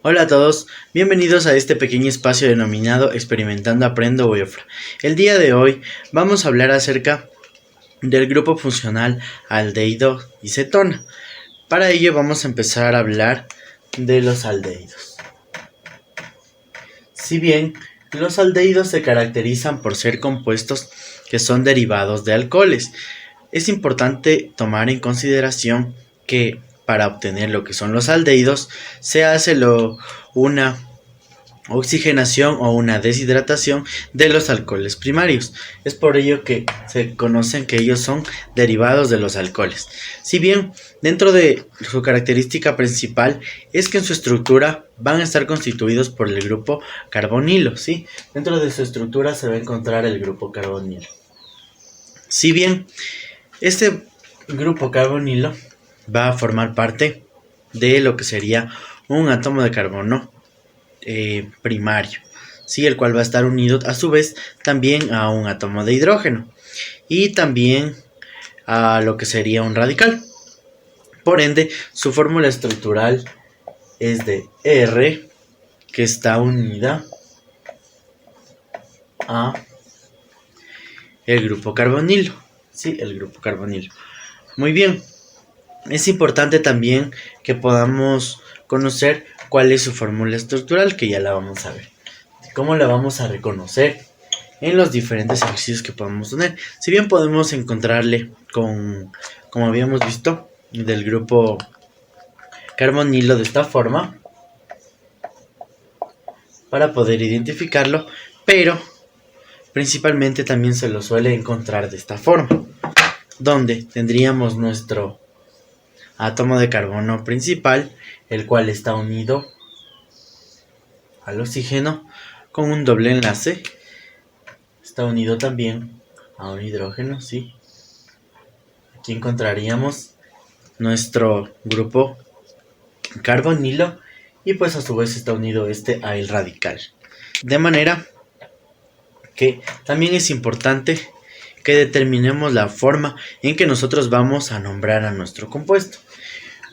Hola a todos, bienvenidos a este pequeño espacio denominado Experimentando Aprendo UEFRA. El día de hoy vamos a hablar acerca del grupo funcional aldehído y cetona. Para ello vamos a empezar a hablar de los aldehídos. Si bien los aldehídos se caracterizan por ser compuestos que son derivados de alcoholes, es importante tomar en consideración que para obtener lo que son los aldehídos se hace una oxigenación o una deshidratación de los alcoholes primarios. Es por ello que se conocen que ellos son derivados de los alcoholes. Si bien dentro de su característica principal es que en su estructura van a estar constituidos por el grupo carbonilo, ¿sí? Dentro de su estructura se va a encontrar el grupo carbonilo. Si bien este grupo carbonilo va a formar parte de lo que sería un átomo de carbono primario, ¿sí? El cual va a estar unido a su vez también a un átomo de hidrógeno y también a lo que sería un radical. Por ende, su fórmula estructural es de R, que está unida a el grupo carbonilo, ¿sí? El grupo carbonilo. Muy bien, es importante también que podamos conocer cuál es su fórmula estructural, que ya la vamos a ver. ¿Cómo la vamos a reconocer? En los diferentes ejercicios que podemos tener. Si bien podemos encontrarle como habíamos visto, del grupo carbonilo de esta forma, para poder identificarlo, pero principalmente también se lo suele encontrar de esta forma, donde tendríamos nuestro átomo de carbono principal, el cual está unido al oxígeno con un doble enlace, está unido también a un hidrógeno, ¿sí? Aquí encontraríamos nuestro grupo carbonilo y pues a su vez está unido este a el radical. De manera que también es importante que determinemos la forma en que nosotros vamos a nombrar a nuestro compuesto.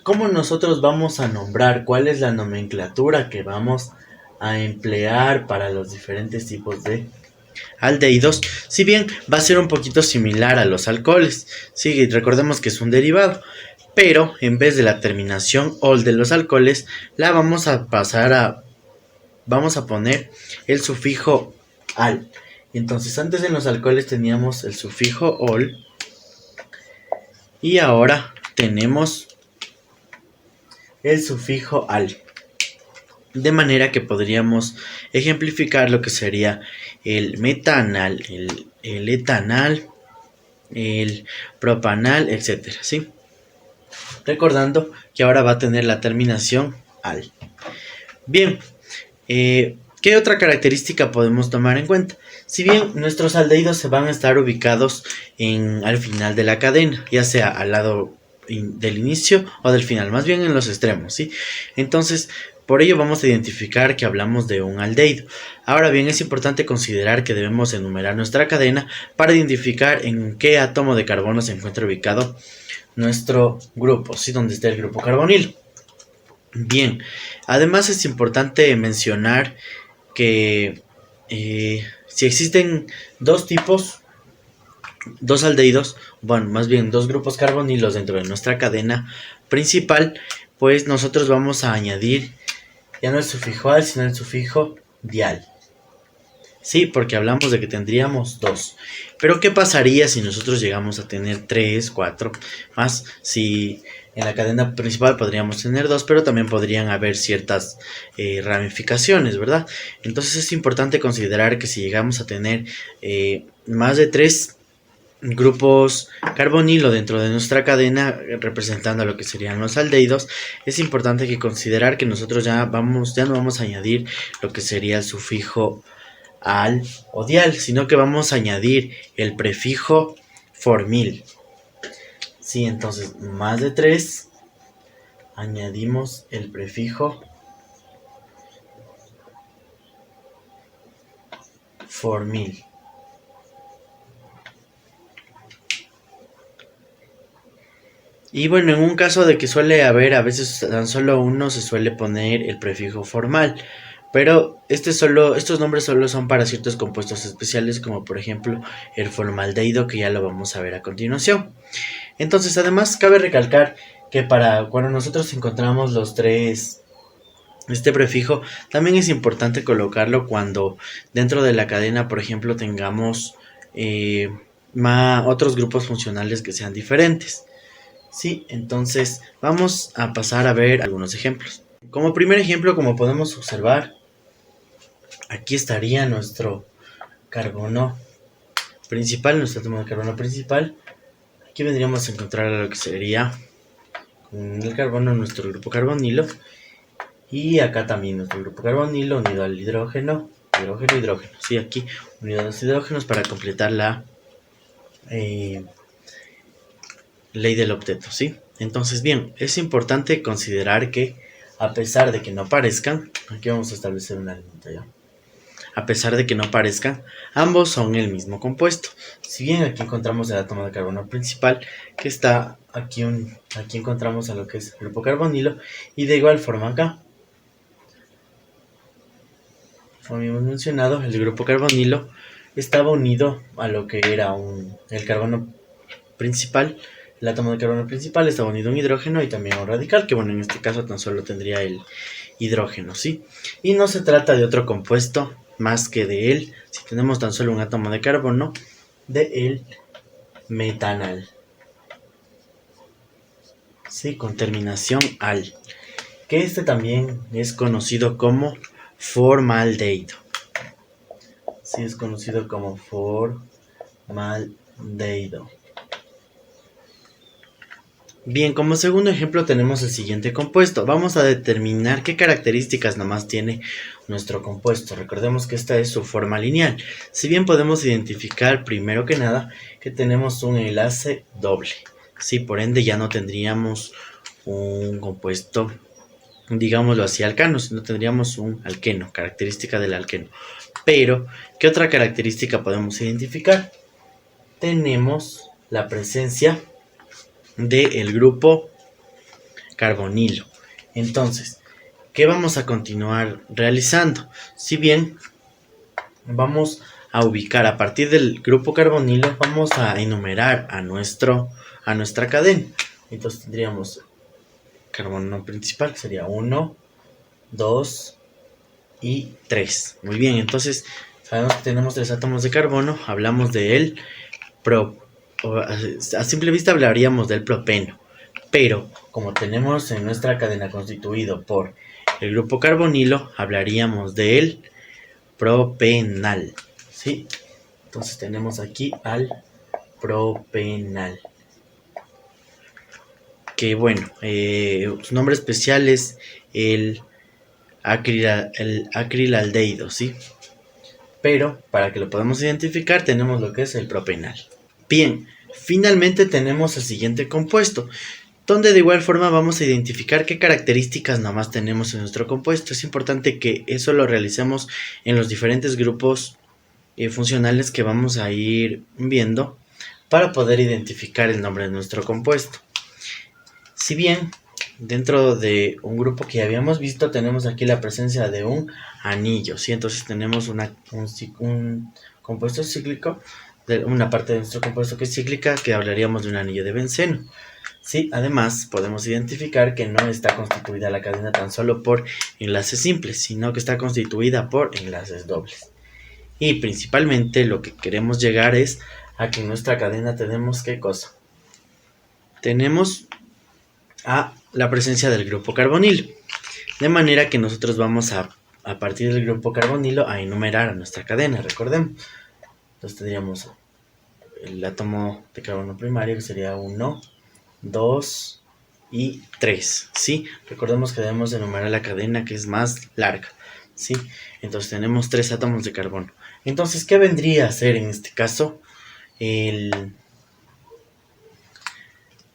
¿Cómo nosotros vamos a nombrar? ¿Cuál es la nomenclatura que vamos a emplear para los diferentes tipos de aldehídos? Si bien va a ser un poquito similar a los alcoholes, sí, recordemos que es un derivado, pero en vez de la terminación ol de los alcoholes, la vamos a poner el sufijo al. Entonces antes en los alcoholes teníamos el sufijo ol y ahora tenemos el sufijo al. De manera que podríamos ejemplificar lo que sería el metanal, el etanal, el propanal, etcétera, ¿sí? Recordando que ahora va a tener la terminación al. Bien, ¿qué otra característica podemos tomar en cuenta? Si bien nuestros aldehídos se van a estar ubicados al final de la cadena, ya sea al lado del inicio o del final, más bien en los extremos, ¿sí? Entonces, por ello vamos a identificar que hablamos de un aldehído. Ahora bien, es importante considerar que debemos enumerar nuestra cadena para identificar en qué átomo de carbono se encuentra ubicado nuestro grupo, ¿sí? Donde está el grupo carbonilo. Bien, además es importante mencionar que si existen dos tipos, dos aldehídos, bueno, más bien dos grupos carbonilos dentro de nuestra cadena principal, pues nosotros vamos a añadir ya no el sufijo al, sino el sufijo dial. Sí, porque hablamos de que tendríamos dos. Pero ¿qué pasaría si nosotros llegamos a tener tres, cuatro más? Si en la cadena principal podríamos tener dos, pero también podrían haber ciertas ramificaciones, ¿verdad? Entonces es importante considerar que si llegamos a tener más de tres grupos carbonilo dentro de nuestra cadena representando lo que serían los aldehídos, es importante que considerar que nosotros ya no vamos a añadir lo que sería el sufijo al o dial, sino que vamos a añadir el prefijo formil. Sí, entonces más de 3 añadimos el prefijo formil. Y bueno, en un caso de que suele haber a veces tan solo uno, se suele poner el prefijo formal. Pero estos nombres solo son para ciertos compuestos especiales, como por ejemplo el formaldehído, que ya lo vamos a ver a continuación. Entonces, además, cabe recalcar que para cuando nosotros encontramos los tres, este prefijo, también es importante colocarlo cuando dentro de la cadena, por ejemplo, tengamos eh, otros grupos funcionales que sean diferentes. Sí, entonces vamos a pasar a ver algunos ejemplos. Como primer ejemplo, como podemos observar, aquí estaría nuestro carbono principal, nuestro átomo de carbono principal. Aquí vendríamos a encontrar lo que sería con el carbono nuestro grupo carbonilo. Y acá también nuestro grupo carbonilo unido al hidrógeno, hidrógeno, hidrógeno. Sí, aquí unido a los hidrógenos para completar la eh, ley del octeto, ¿sí? Entonces, bien, es importante considerar que a pesar de que no parezcan, aquí vamos a establecer una limita ya. A pesar de que no parezcan, ambos son el mismo compuesto. Si bien aquí encontramos el átomo de carbono principal, que está aquí, aquí encontramos a lo que es el grupo carbonilo, y de igual forma acá, como habíamos mencionado, el grupo carbonilo estaba unido a lo que era el carbono principal. El átomo de carbono principal estaba unido a un hidrógeno y también a un radical, que bueno, en este caso tan solo tendría el hidrógeno, ¿sí? Y no se trata de otro compuesto más que de él, si tenemos tan solo un átomo de carbono, de el metanal, ¿sí? Con terminación al, que este también es conocido como formaldehído. Sí, es conocido como formaldehído. Bien, como segundo ejemplo tenemos el siguiente compuesto. Vamos a determinar qué características nomás tiene nuestro compuesto. Recordemos que esta es su forma lineal. Si bien podemos identificar primero que nada que tenemos un enlace doble. Sí, por ende ya no tendríamos un compuesto, digámoslo así, alcano, sino tendríamos un alqueno, característica del alqueno. Pero, ¿qué otra característica podemos identificar? Tenemos la presencia del grupo carbonilo. Entonces, ¿qué vamos a continuar realizando? Si bien vamos a ubicar a partir del grupo carbonilo, vamos a enumerar a nuestra cadena. Entonces tendríamos carbono principal, que sería 1, 2 y 3. Muy bien, entonces sabemos que tenemos 3 átomos de carbono, hablamos de él, a simple vista hablaríamos del propeno. Pero, como tenemos en nuestra cadena constituido por el grupo carbonilo, hablaríamos del propenal. ¿Sí? Entonces tenemos aquí al propenal. Que bueno, su nombre especial es el acrilaldehído, ¿sí? Pero, para que lo podamos identificar, tenemos lo que es el propenal. Bien, finalmente tenemos el siguiente compuesto, donde de igual forma vamos a identificar qué características nomás tenemos en nuestro compuesto. Es importante que eso lo realicemos en los diferentes grupos funcionales que vamos a ir viendo para poder identificar el nombre de nuestro compuesto. Si bien dentro de un grupo que ya habíamos visto tenemos aquí la presencia de un anillo, ¿sí? Entonces tenemos un compuesto cíclico, una parte de nuestro compuesto que es cíclica, que hablaríamos de un anillo de benceno. Sí, además podemos identificar que no está constituida la cadena tan solo por enlaces simples, sino que está constituida por enlaces dobles. Y principalmente lo que queremos llegar es a que en nuestra cadena tenemos ¿qué cosa? Tenemos a la presencia del grupo carbonilo. De manera que nosotros vamos a partir del grupo carbonilo, a enumerar a nuestra cadena, recordemos. Entonces tendríamos el átomo de carbono primario, que sería 1, 2 y 3, ¿sí? Recordemos que debemos enumerar la cadena que es más larga, ¿sí? Entonces tenemos 3 átomos de carbono. Entonces, ¿qué vendría a ser en este caso el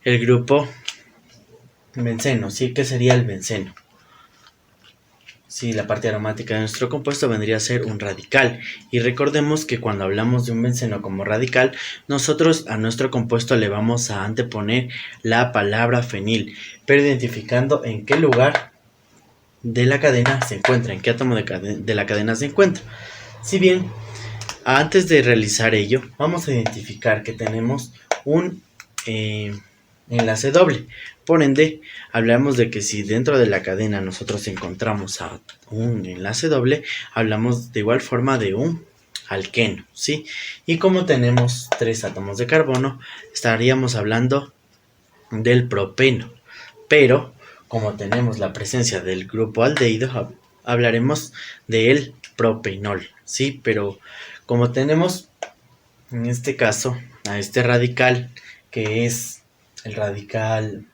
grupo benceno? ¿Sí? ¿Qué sería el benceno? Sí, la parte aromática de nuestro compuesto vendría a ser un radical. Y recordemos que cuando hablamos de un benceno como radical, nosotros a nuestro compuesto le vamos a anteponer la palabra fenil, pero identificando en qué lugar de la cadena se encuentra, en qué átomo de la cadena se encuentra. Si bien, antes de realizar ello, vamos a identificar que tenemos un enlace doble. Por ende, hablamos de que si dentro de la cadena nosotros encontramos a un enlace doble, hablamos de igual forma de un alqueno, ¿sí? Y como tenemos 3 átomos de carbono, estaríamos hablando del propeno. Pero, como tenemos la presencia del grupo aldehído, hablaremos del propenol, ¿sí? Pero como tenemos en este caso a este radical, que es el radical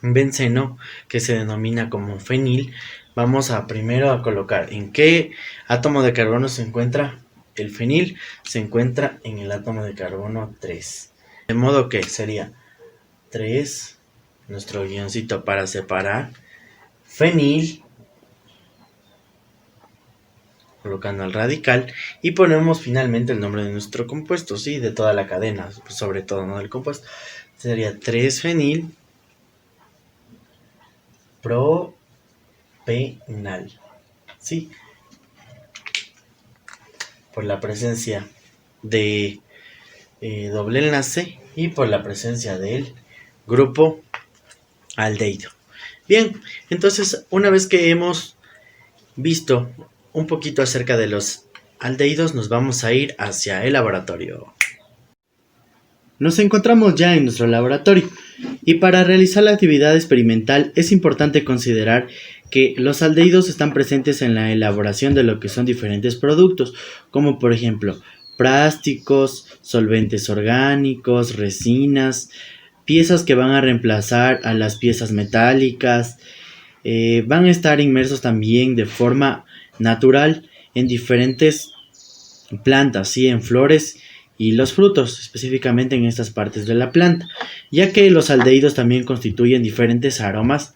benceno, que se denomina como fenil, vamos a primero a colocar en qué átomo de carbono se encuentra el fenil. Se encuentra en el átomo de carbono 3. De modo que sería 3, nuestro guioncito para separar, fenil, colocando el radical, y ponemos finalmente el nombre de nuestro compuesto, ¿sí? De toda la cadena, sobre todo, no del compuesto. Sería 3-fenil propenal, ¿sí? Por la presencia de doble enlace y por la presencia del grupo aldehído. Bien, entonces una vez que hemos visto un poquito acerca de los aldehídos, nos vamos a ir hacia el laboratorio. Nos encontramos ya en nuestro laboratorio y para realizar la actividad experimental es importante considerar que los aldehídos están presentes en la elaboración de lo que son diferentes productos, como por ejemplo plásticos, solventes orgánicos, resinas, piezas que van a reemplazar a las piezas metálicas. Van a estar inmersos también de forma natural en diferentes plantas, ¿sí? En flores y los frutos, específicamente en estas partes de la planta, ya que los aldehídos también constituyen diferentes aromas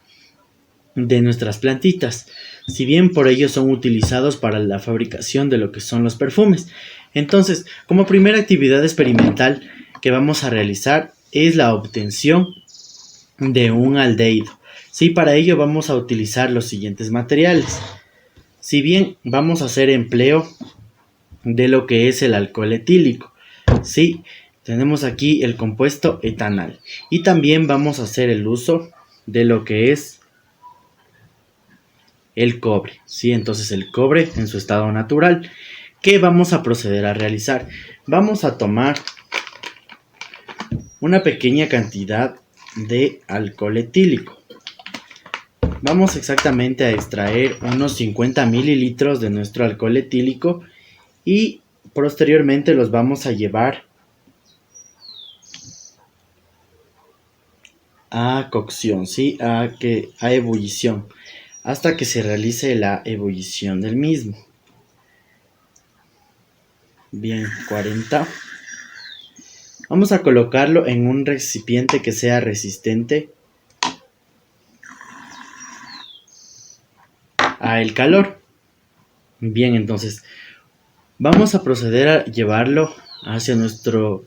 de nuestras plantitas, si bien por ello son utilizados para la fabricación de lo que son los perfumes. Entonces, como primera actividad experimental que vamos a realizar es la obtención de un aldehído. Sí, para ello vamos a utilizar los siguientes materiales. Si bien vamos a hacer empleo de lo que es el alcohol etílico, sí, tenemos aquí el compuesto etanal, y también vamos a hacer el uso de lo que es el cobre, sí, entonces el cobre en su estado natural. ¿Qué vamos a proceder a realizar? Vamos a tomar una pequeña cantidad de alcohol etílico. Vamos exactamente a extraer unos 50 mililitros de nuestro alcohol etílico y posteriormente los vamos a llevar a cocción, ¿sí? A ebullición, hasta que se realice la ebullición del mismo. Bien, 40. Vamos a colocarlo en un recipiente que sea resistente a el calor. Bien, entonces vamos a proceder a llevarlo hacia nuestro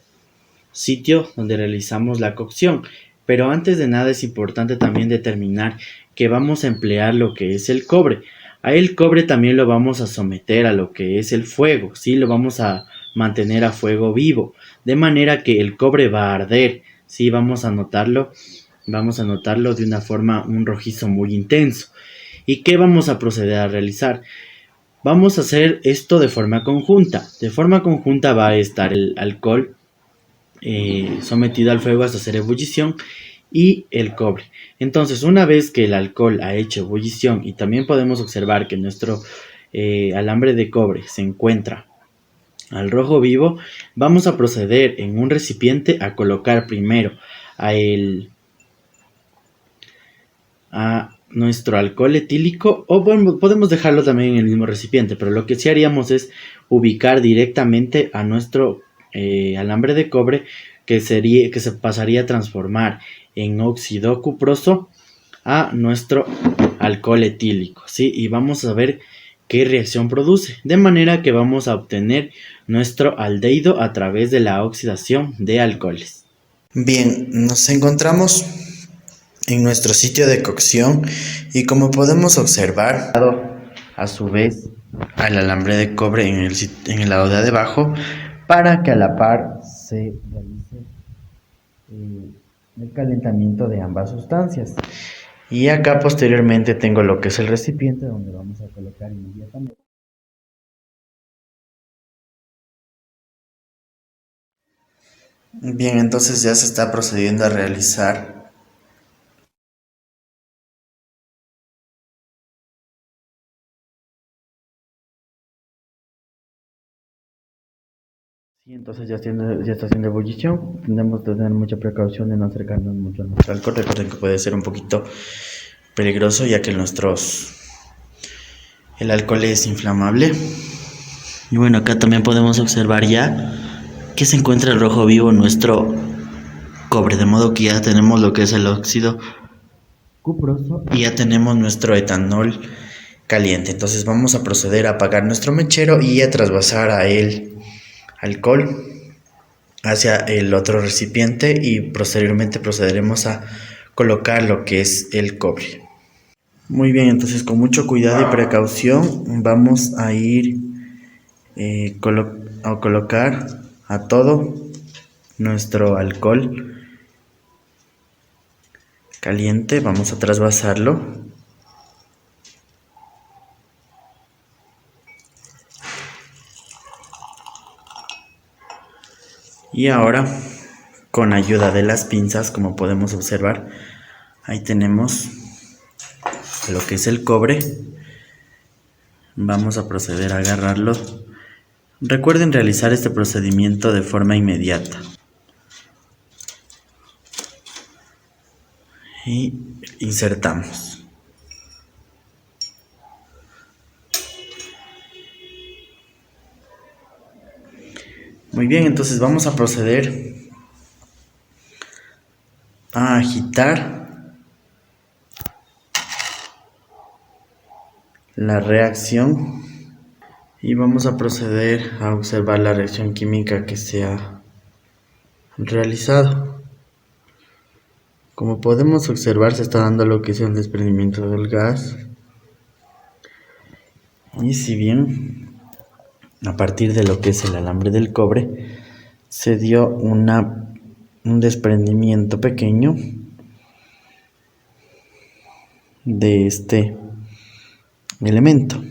sitio donde realizamos la cocción. Pero antes de nada es importante también determinar que vamos a emplear lo que es el cobre. A el cobre también lo vamos a someter a lo que es el fuego, ¿sí? Lo vamos a mantener a fuego vivo, de manera que el cobre va a arder, ¿sí? Vamos a notarlo de una forma, un rojizo muy intenso. ¿Y qué vamos a proceder a realizar? Vamos a hacer esto de forma conjunta. De forma conjunta va a estar el alcohol sometido al fuego hasta hacer ebullición y el cobre. Entonces, una vez que el alcohol ha hecho ebullición y también podemos observar que nuestro alambre de cobre se encuentra al rojo vivo, vamos a proceder en un recipiente a colocar primero a nuestro alcohol etílico, o bueno, podemos dejarlo también en el mismo recipiente, pero lo que sí haríamos es ubicar directamente a nuestro alambre de cobre, que se pasaría a transformar en óxido cuproso a nuestro alcohol etílico, ¿sí? Y vamos a ver qué reacción produce, de manera que vamos a obtener nuestro aldehído a través de la oxidación de alcoholes. Bien, nos encontramos en nuestro sitio de cocción y como podemos observar, a su vez al alambre de cobre en el lado de abajo para que a la par se realice el calentamiento de ambas sustancias. Y acá posteriormente tengo lo que es el recipiente donde vamos a colocar inmediatamente. Bien, entonces ya se está procediendo a realizar. Sí, entonces ya está haciendo ebullición. Tenemos que tener mucha precaución de no acercarnos mucho a nuestro alcohol. Recuerden que puede ser un poquito peligroso ya que el alcohol es inflamable. Y bueno, acá también podemos observar ya que se encuentra el rojo vivo en nuestro cobre, de modo que ya tenemos lo que es el óxido cuproso y ya tenemos nuestro etanol caliente. Entonces vamos a proceder a apagar nuestro mechero y a trasvasar a el alcohol hacia el otro recipiente y posteriormente procederemos a colocar lo que es el cobre. Muy bien, entonces con mucho cuidado y precaución vamos a ir a colocar a todo nuestro alcohol caliente. Vamos a trasvasarlo. Y ahora, con ayuda de las pinzas, como podemos observar, ahí tenemos lo que es el cobre. Vamos a proceder a agarrarlo. Recuerden realizar este procedimiento de forma inmediata. Y insertamos. Muy bien, entonces vamos a proceder a agitar la reacción y vamos a proceder a observar la reacción química que se ha realizado. Como podemos observar, se está dando lo que es el desprendimiento del gas. Y si bien a partir de lo que es el alambre del cobre se dio un desprendimiento pequeño de este elemento.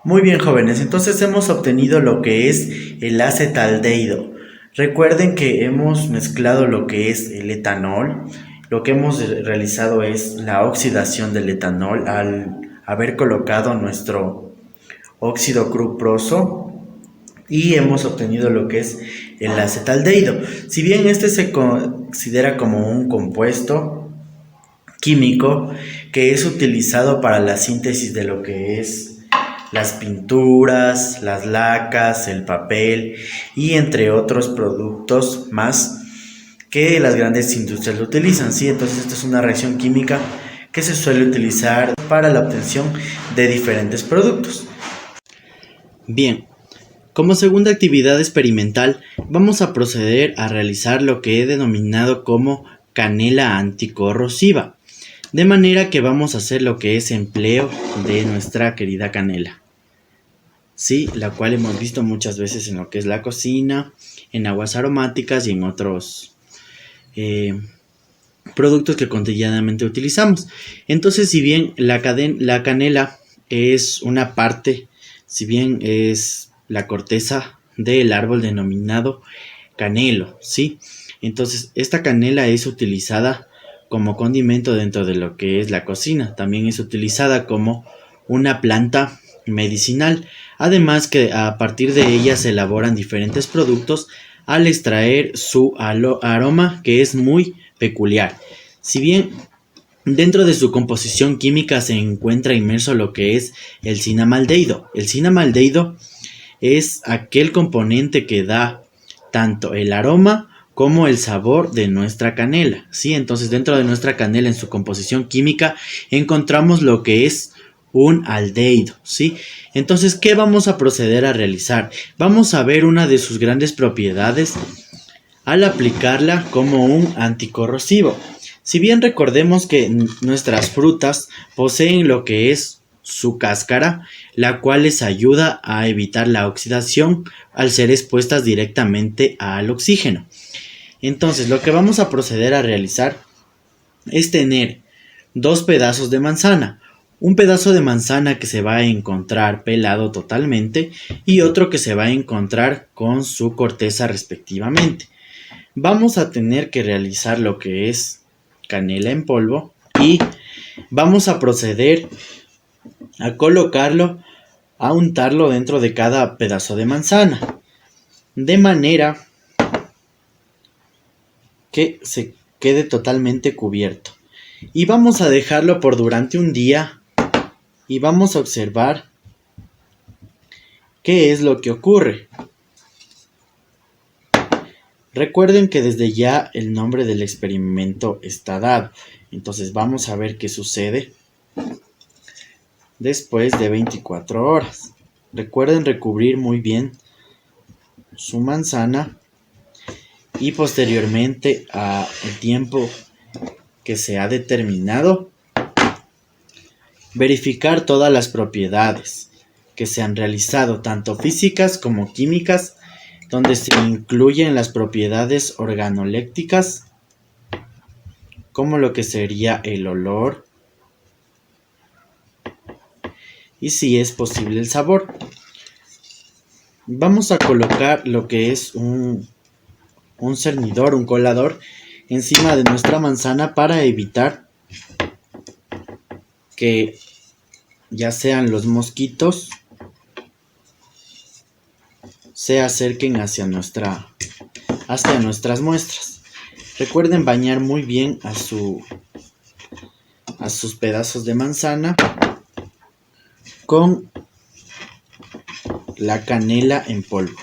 Muy bien, jóvenes, entonces hemos obtenido lo que es el acetaldehído. Recuerden que hemos mezclado lo que es el etanol. Lo que hemos realizado es la oxidación del etanol al haber colocado nuestro óxido cuproso y hemos obtenido lo que es el acetaldehído. Si bien este se considera como un compuesto químico que es utilizado para la síntesis de lo que es las pinturas, las lacas, el papel y entre otros productos más que las grandes industrias lo utilizan, ¿sí? Entonces esta es una reacción química que se suele utilizar para la obtención de diferentes productos. Bien, como segunda actividad experimental vamos a proceder a realizar lo que he denominado como canela anticorrosiva. De manera que vamos a hacer lo que es empleo de nuestra querida canela. Sí, la cual hemos visto muchas veces en lo que es la cocina, en aguas aromáticas y en otros productos que cotidianamente utilizamos. Entonces, si bien la canela es una parte, si bien es la corteza del árbol denominado canelo, ¿sí? Entonces, esta canela es utilizada como condimento dentro de lo que es la cocina. También es utilizada como una planta medicinal. Además que a partir de ella se elaboran diferentes productos al extraer su aroma que es muy peculiar. Si bien dentro de su composición química se encuentra inmerso lo que es el cinamaldehído. El cinamaldehído es aquel componente que da tanto el aroma como el sabor de nuestra canela, ¿sí? Entonces dentro de nuestra canela en su composición química encontramos lo que es un aldehído, ¿sí? Entonces, ¿qué vamos a proceder a realizar? Vamos a ver una de sus grandes propiedades al aplicarla como un anticorrosivo. Si bien recordemos que nuestras frutas poseen lo que es su cáscara, la cual les ayuda a evitar la oxidación al ser expuestas directamente al oxígeno. Entonces, lo que vamos a proceder a realizar es tener dos pedazos de manzana. Un pedazo de manzana que se va a encontrar pelado totalmente y otro que se va a encontrar con su corteza respectivamente. Vamos a tener que realizar lo que es canela en polvo y vamos a proceder a colocarlo, a untarlo dentro de cada pedazo de manzana, de manera que se quede totalmente cubierto. Y vamos a dejarlo por durante un día y vamos a observar qué es lo que ocurre. Recuerden que desde ya el nombre del experimento está dado. Entonces vamos a ver qué sucede después de 24 horas. Recuerden recubrir muy bien su manzana y posteriormente a el tiempo que se ha determinado, verificar todas las propiedades que se han realizado, tanto físicas como químicas, donde se incluyen las propiedades organolépticas, como lo que sería el olor y si es posible el sabor. Vamos a colocar lo que es un cernidor, un colador, encima de nuestra manzana para evitar que ya sean los mosquitos se acerquen hacia nuestras muestras. Recuerden bañar muy bien a sus pedazos de manzana con la canela en polvo.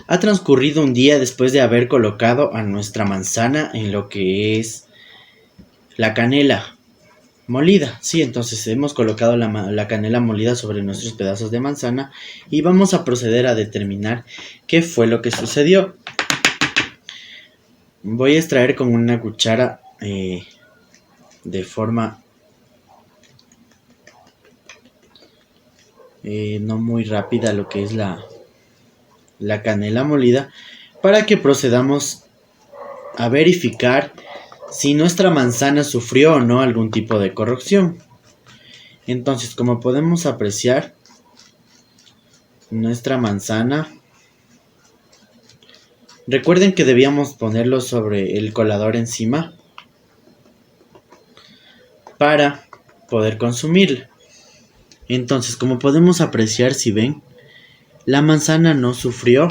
Ha transcurrido un día después de haber colocado a nuestra manzana en lo que es la canela molida. Sí, entonces hemos colocado la canela molida sobre nuestros pedazos de manzana y vamos a proceder a determinar qué fue lo que sucedió. Voy a extraer con una cuchara de forma no muy rápida lo que es la canela molida, para que procedamos a verificar si nuestra manzana sufrió o no algún tipo de corrosión. Entonces, como podemos apreciar, nuestra manzana, recuerden que debíamos ponerlo sobre el colador encima para poder consumirla. Entonces, como podemos apreciar, si ven, la manzana no sufrió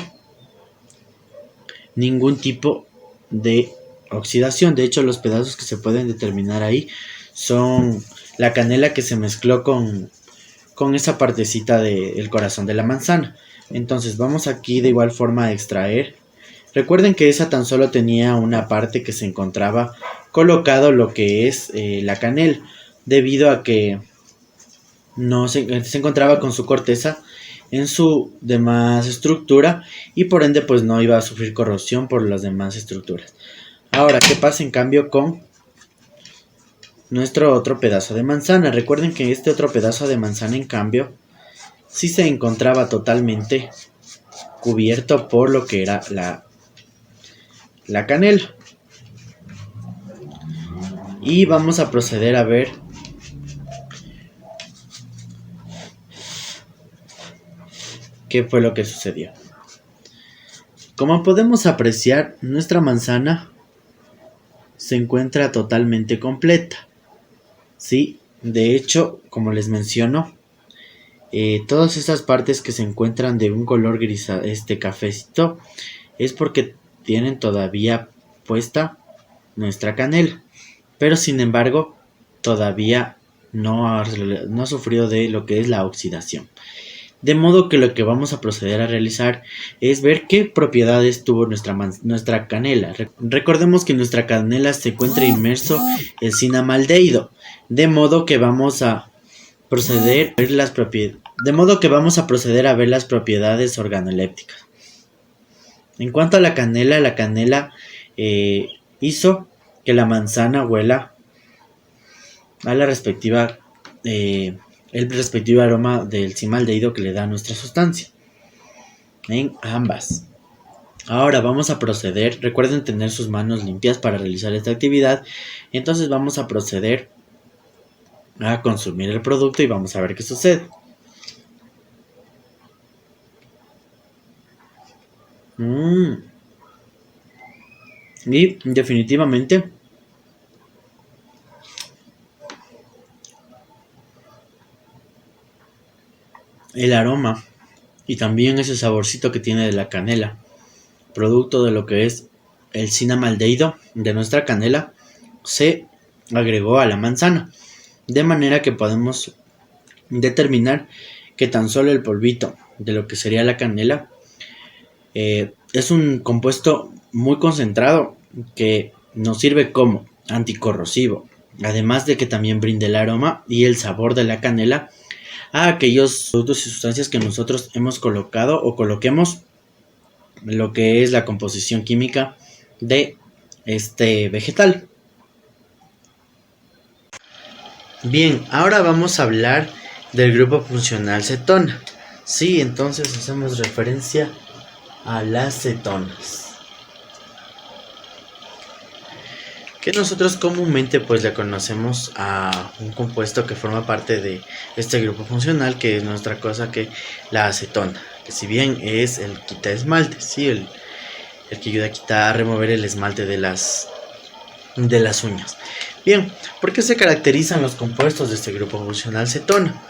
ningún tipo de oxidación. De hecho, los pedazos que se pueden determinar ahí son la canela que se mezcló con esa partecita del corazón de la manzana. Entonces vamos aquí de igual forma a extraer. Recuerden que esa tan solo tenía una parte que se encontraba colocado lo que es la canela, debido a que no se encontraba con su corteza en su demás estructura y por ende pues no iba a sufrir corrosión por las demás estructuras. Ahora, ¿qué pasa en cambio con nuestro otro pedazo de manzana? Recuerden que este otro pedazo de manzana en cambio sí se encontraba totalmente cubierto por lo que era la canela. Y vamos a proceder a ver qué fue lo que sucedió. Como podemos apreciar, nuestra manzana se encuentra totalmente completa. Sí, de hecho, como les menciono, todas estas partes que se encuentran de un color gris, cafecito, es porque tienen todavía puesta nuestra canela. Pero sin embargo, todavía no ha sufrido de lo que es la oxidación. De modo que lo que vamos a proceder a realizar es ver qué propiedades tuvo nuestra canela. Recordemos que en nuestra canela se encuentra inmerso el cinamaldehído, de modo que vamos a proceder a ver las propiedades organolépticas. En cuanto a la canela hizo que la manzana huela a la respectiva el respectivo aroma del cinamaldehído que le da nuestra sustancia en ambas. Ahora vamos a proceder, recuerden tener sus manos limpias para realizar esta actividad. Entonces vamos a proceder a consumir el producto y vamos a ver qué sucede. Y definitivamente el aroma y también ese saborcito que tiene de la canela, producto de lo que es el cinamaldehído de nuestra canela, se agregó a la manzana, de manera que podemos determinar que tan solo el polvito de lo que sería la canela es un compuesto muy concentrado que nos sirve como anticorrosivo, además de que también brinda el aroma y el sabor de la canela a aquellos productos y sustancias que nosotros hemos colocado o coloquemos lo que es la composición química de este vegetal. Bien, ahora vamos a hablar del grupo funcional cetona. Sí, entonces hacemos referencia a las cetonas, que nosotros comúnmente pues le conocemos a un compuesto que forma parte de este grupo funcional, que es nuestra cosa que la acetona, que si bien es el quita esmalte, ¿sí? el que ayuda a quitar, a remover el esmalte de las uñas. Bien, ¿por qué se caracterizan los compuestos de este grupo funcional cetona?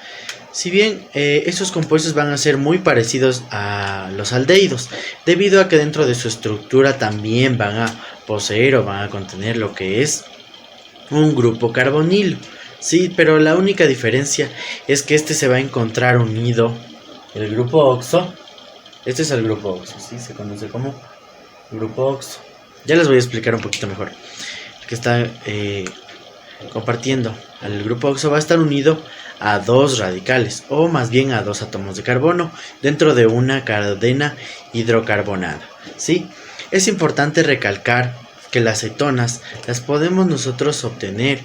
Si bien estos compuestos van a ser muy parecidos a los aldehídos, debido a que dentro de su estructura también van a poseer o van a contener lo que es un grupo carbonilo. Sí, pero la única diferencia es que este se va a encontrar unido, el grupo oxo. Este es el grupo oxo, sí, se conoce como grupo oxo. Ya les voy a explicar un poquito mejor. El que está compartiendo al grupo oxo va a estar unido a dos radicales, o más bien a dos átomos de carbono dentro de una cadena hidrocarbonada. ¿Sí? Es importante recalcar que las cetonas las podemos nosotros obtener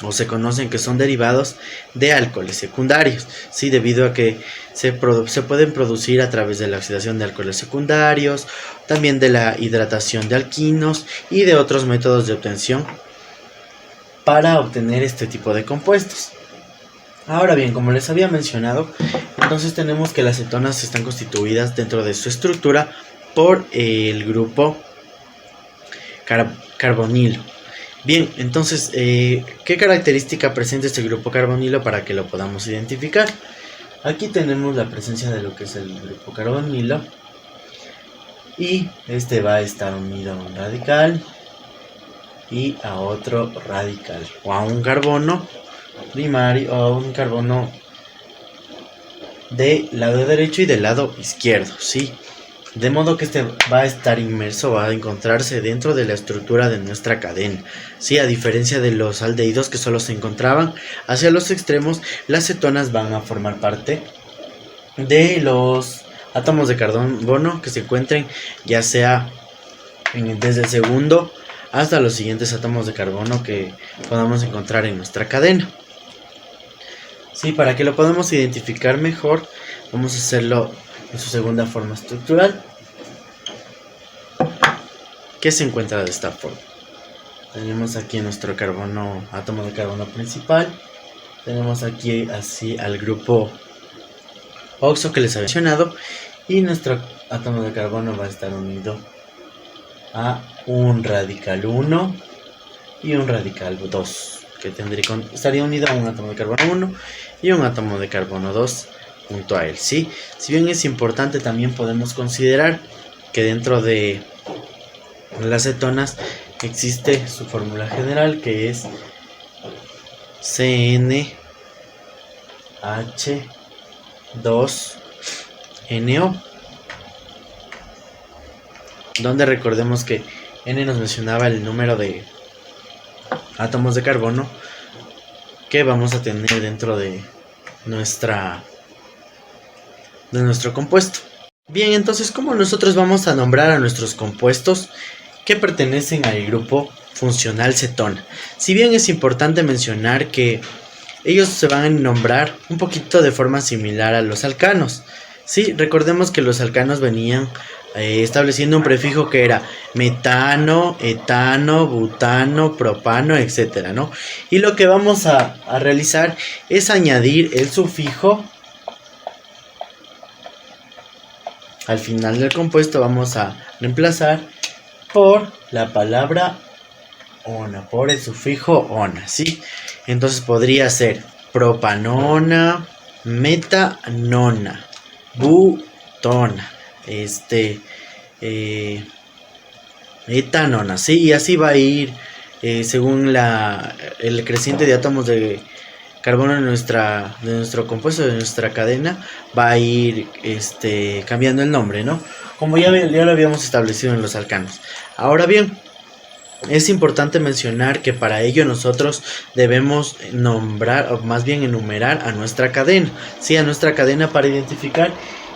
o se conocen que son derivados de alcoholes secundarios, ¿sí? Debido a que se pueden producir a través de la oxidación de alcoholes secundarios, también de la hidratación de alquinos y de otros métodos de obtención para obtener este tipo de compuestos. Ahora bien, como les había mencionado, entonces tenemos que las cetonas están constituidas dentro de su estructura por el grupo carbonilo. Bien, entonces, ¿qué característica presenta este grupo carbonilo para que lo podamos identificar? Aquí tenemos la presencia de lo que es el grupo carbonilo y este va a estar unido a un radical y a otro radical, o a un carbono primario o un carbono del lado derecho y del lado izquierdo, ¿sí? De modo que este va a estar inmerso, va a encontrarse dentro de la estructura de nuestra cadena, ¿sí? A diferencia de los aldehídos que solo se encontraban hacia los extremos, las cetonas van a formar parte de los átomos de carbono que se encuentren ya sea desde el segundo hasta los siguientes átomos de carbono que podamos encontrar en nuestra cadena. Sí, para que lo podamos identificar mejor, vamos a hacerlo en su segunda forma estructural, que se encuentra de esta forma. Tenemos aquí nuestro carbono, átomo de carbono principal. Tenemos aquí así al grupo oxo que les había mencionado. Y nuestro átomo de carbono va a estar unido a un radical 1 y un radical 2. Que estaría unido a un átomo de carbono 1 y un átomo de carbono 2 junto a él, ¿sí? Si bien es importante, también podemos considerar que dentro de las cetonas existe su fórmula general, que es CnH 2NO, donde recordemos que N nos mencionaba el número de átomos de carbono que vamos a tener dentro de nuestro compuesto. Bien, entonces, ¿cómo nosotros vamos a nombrar a nuestros compuestos que pertenecen al grupo funcional cetona? Si bien es importante mencionar que ellos se van a nombrar un poquito de forma similar a los alcanos. Sí, recordemos que los alcanos venían estableciendo un prefijo que era metano, etano, butano, propano, etcétera, ¿no? Y lo que vamos a realizar es añadir el sufijo al final del compuesto. Vamos a reemplazar por la palabra ona, por el sufijo ona, ¿sí? Entonces podría ser propanona, metanona, butona, etanona, ¿sí? Y así va a ir según el creciente de átomos de carbono de nuestro compuesto, de nuestra cadena, va a ir cambiando el nombre, ¿no? Como ya lo habíamos establecido en los alcanos. Ahora bien, es importante mencionar que para ello nosotros debemos nombrar, o más bien enumerar a nuestra cadena, ¿sí? A nuestra cadena, para identificar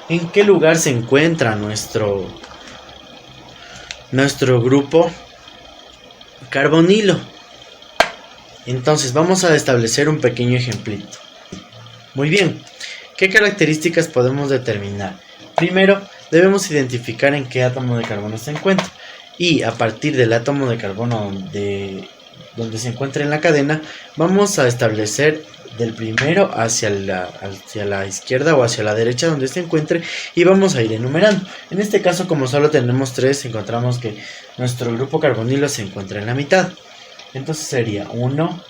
en qué lugar se encuentra nuestro grupo carbonilo. Entonces vamos a establecer un pequeño ejemplito. Muy bien, ¿qué características podemos determinar? Primero, debemos identificar en qué átomo de carbono se encuentra. Y a partir del átomo de carbono donde se encuentra en la cadena, vamos a establecer del primero hacia la izquierda o hacia la derecha donde se encuentre, y vamos a ir enumerando. En este caso, como solo tenemos 3, encontramos que nuestro grupo carbonilo se encuentra en la mitad. Entonces sería 1,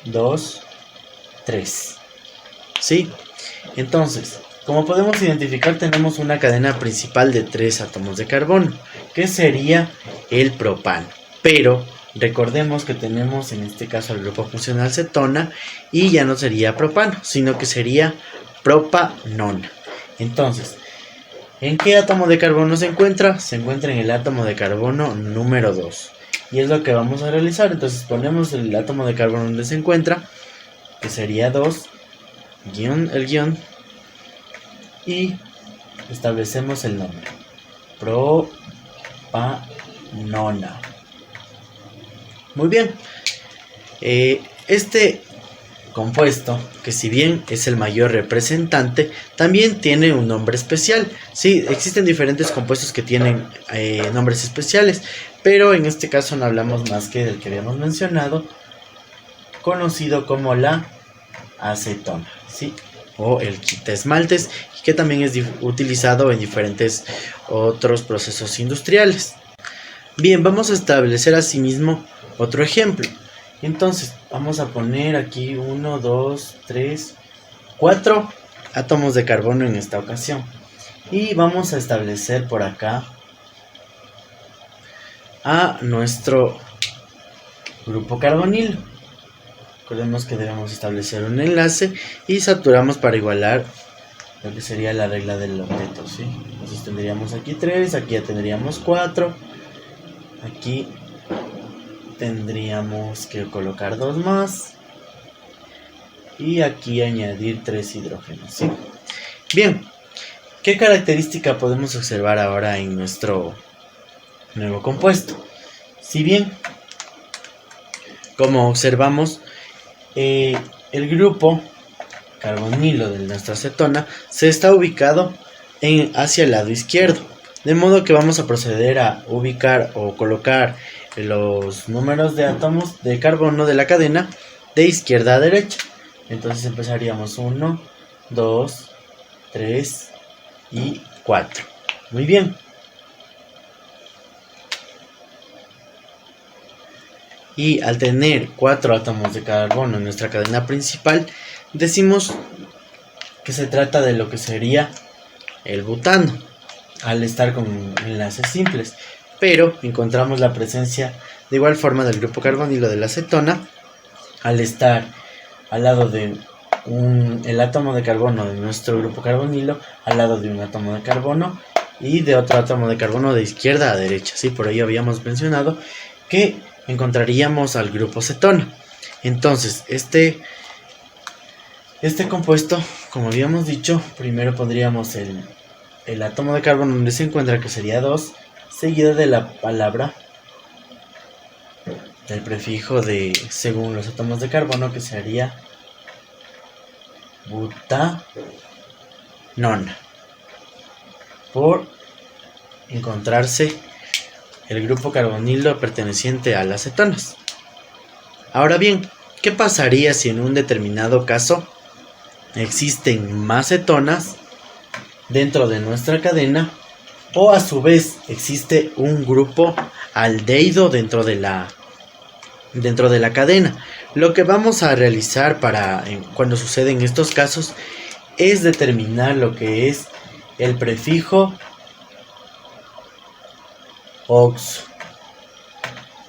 2, 3. ¿Sí? Entonces, como podemos identificar, tenemos una cadena principal de 3 átomos de carbono, que sería el propano. Pero recordemos que tenemos en este caso el grupo funcional cetona, y ya no sería propano, sino que sería propanona. Entonces, ¿en qué átomo de carbono se encuentra? Se encuentra en el átomo de carbono número 2. Y es lo que vamos a realizar. Entonces ponemos el átomo de carbono donde se encuentra, que sería 2, el guión, y establecemos el nombre, propanona. Muy bien, este compuesto, que si bien es el mayor representante, también tiene un nombre especial. Sí, existen diferentes compuestos que tienen nombres especiales, pero en este caso no hablamos más que del que habíamos mencionado, conocido como la acetona, ¿sí? O el quitaesmaltes, que también es utilizado en diferentes otros procesos industriales. Bien, vamos a establecer asimismo otro ejemplo. Entonces, vamos a poner aquí 1, 2, 3, 4 átomos de carbono en esta ocasión. Y vamos a establecer por acá a nuestro grupo carbonilo. Recordemos que debemos establecer un enlace y saturamos para igualar lo que sería la regla del octeto, ¿sí? Entonces tendríamos aquí 3, aquí ya tendríamos 4, aquí tendríamos que colocar 2 más, y aquí añadir 3 hidrógenos, ¿sí? Bien, ¿qué característica podemos observar ahora en nuestro nuevo compuesto? Si bien, como observamos, el grupo carbonilo de nuestra acetona se está ubicado hacia el lado izquierdo, de modo que vamos a proceder a ubicar o colocar los números de átomos de carbono de la cadena de izquierda a derecha. Entonces empezaríamos 1, 2, 3 y 4. Muy bien. Y al tener 4 átomos de carbono en nuestra cadena principal, decimos que se trata de lo que sería el butano, al estar con enlaces simples. Pero encontramos la presencia de igual forma del grupo carbonilo de la acetona, al estar al lado de el átomo de carbono de nuestro grupo carbonilo al lado de un átomo de carbono y de otro átomo de carbono de izquierda a derecha, ¿sí? Por ello habíamos mencionado que encontraríamos al grupo cetona. Entonces, este compuesto, como habíamos dicho, primero pondríamos el átomo de carbono donde se encuentra, que sería 2, seguido de la palabra del prefijo de según los átomos de carbono, que sería butanona, por encontrarse el grupo carbonilo perteneciente a las cetonas. Ahora bien, ¿qué pasaría si en un determinado caso existen más cetonas dentro de nuestra cadena, o a su vez existe un grupo aldehído dentro de la cadena? Lo que vamos a realizar cuando suceden estos casos es determinar lo que es el prefijo oxo.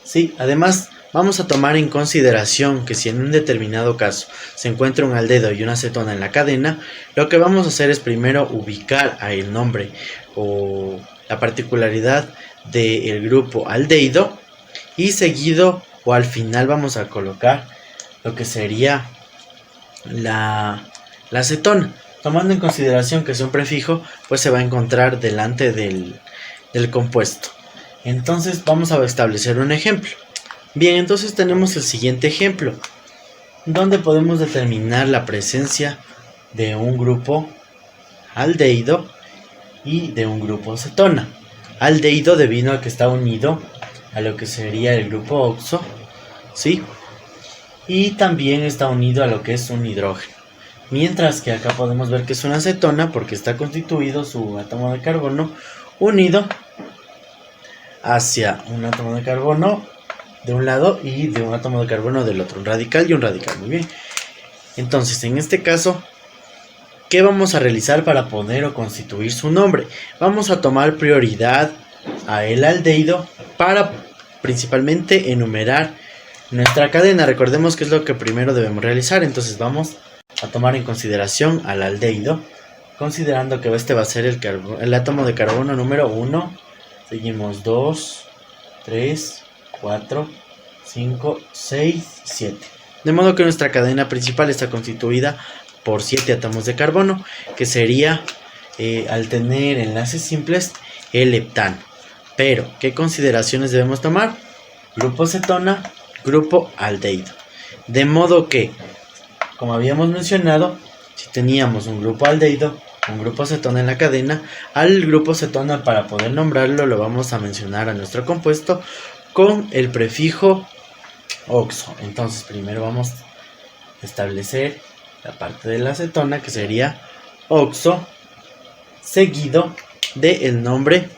Sí, además vamos a tomar en consideración que si en un determinado caso se encuentra un aldehído y una cetona en la cadena, lo que vamos a hacer es primero ubicar a el nombre o la particularidad del grupo aldehído, y seguido o al final vamos a colocar lo que sería la cetona, tomando en consideración que es un prefijo, pues se va a encontrar delante del compuesto. Entonces vamos a establecer un ejemplo. Bien, entonces tenemos el siguiente ejemplo, donde podemos determinar la presencia de un grupo aldehído y de un grupo cetona. Aldehído debido a que está unido a lo que sería el grupo oxo, ¿sí? Y también está unido a lo que es un hidrógeno. Mientras que acá podemos ver que es una cetona porque está constituido su átomo de carbono unido hacia un átomo de carbono de un lado y de un átomo de carbono del otro, un radical y un radical. Muy bien. Entonces, en este caso, ¿qué vamos a realizar para poner o constituir su nombre? Vamos a tomar prioridad a el aldehído para principalmente enumerar nuestra cadena. Recordemos que es lo que primero debemos realizar. Entonces vamos a tomar en consideración al aldehído, considerando que este va a ser el átomo de carbono número 1. Seguimos 2, 3, 4, 5, 6, 7. De modo que nuestra cadena principal está constituida por 7 átomos de carbono, que sería, al tener enlaces simples, el heptano. Pero, ¿qué consideraciones debemos tomar? Grupo cetona, grupo aldehído. De modo que, como habíamos mencionado, si teníamos un grupo aldehído, un grupo cetona en la cadena, al grupo cetona, para poder nombrarlo, lo vamos a mencionar a nuestro compuesto con el prefijo oxo. Entonces primero vamos a establecer la parte de la cetona, que sería oxo, seguido del nombre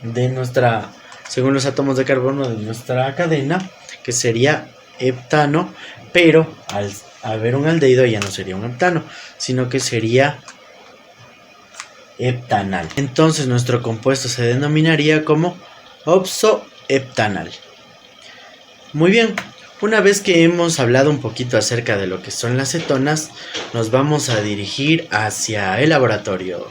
de nuestra, según los átomos de carbono de nuestra cadena, que sería heptano, pero al haber un aldehído ya no sería un heptano, sino que sería heptanal. Entonces nuestro compuesto se denominaría como oxoheptanal. Muy bien, una vez que hemos hablado un poquito acerca de lo que son las cetonas, nos vamos a dirigir hacia el laboratorio.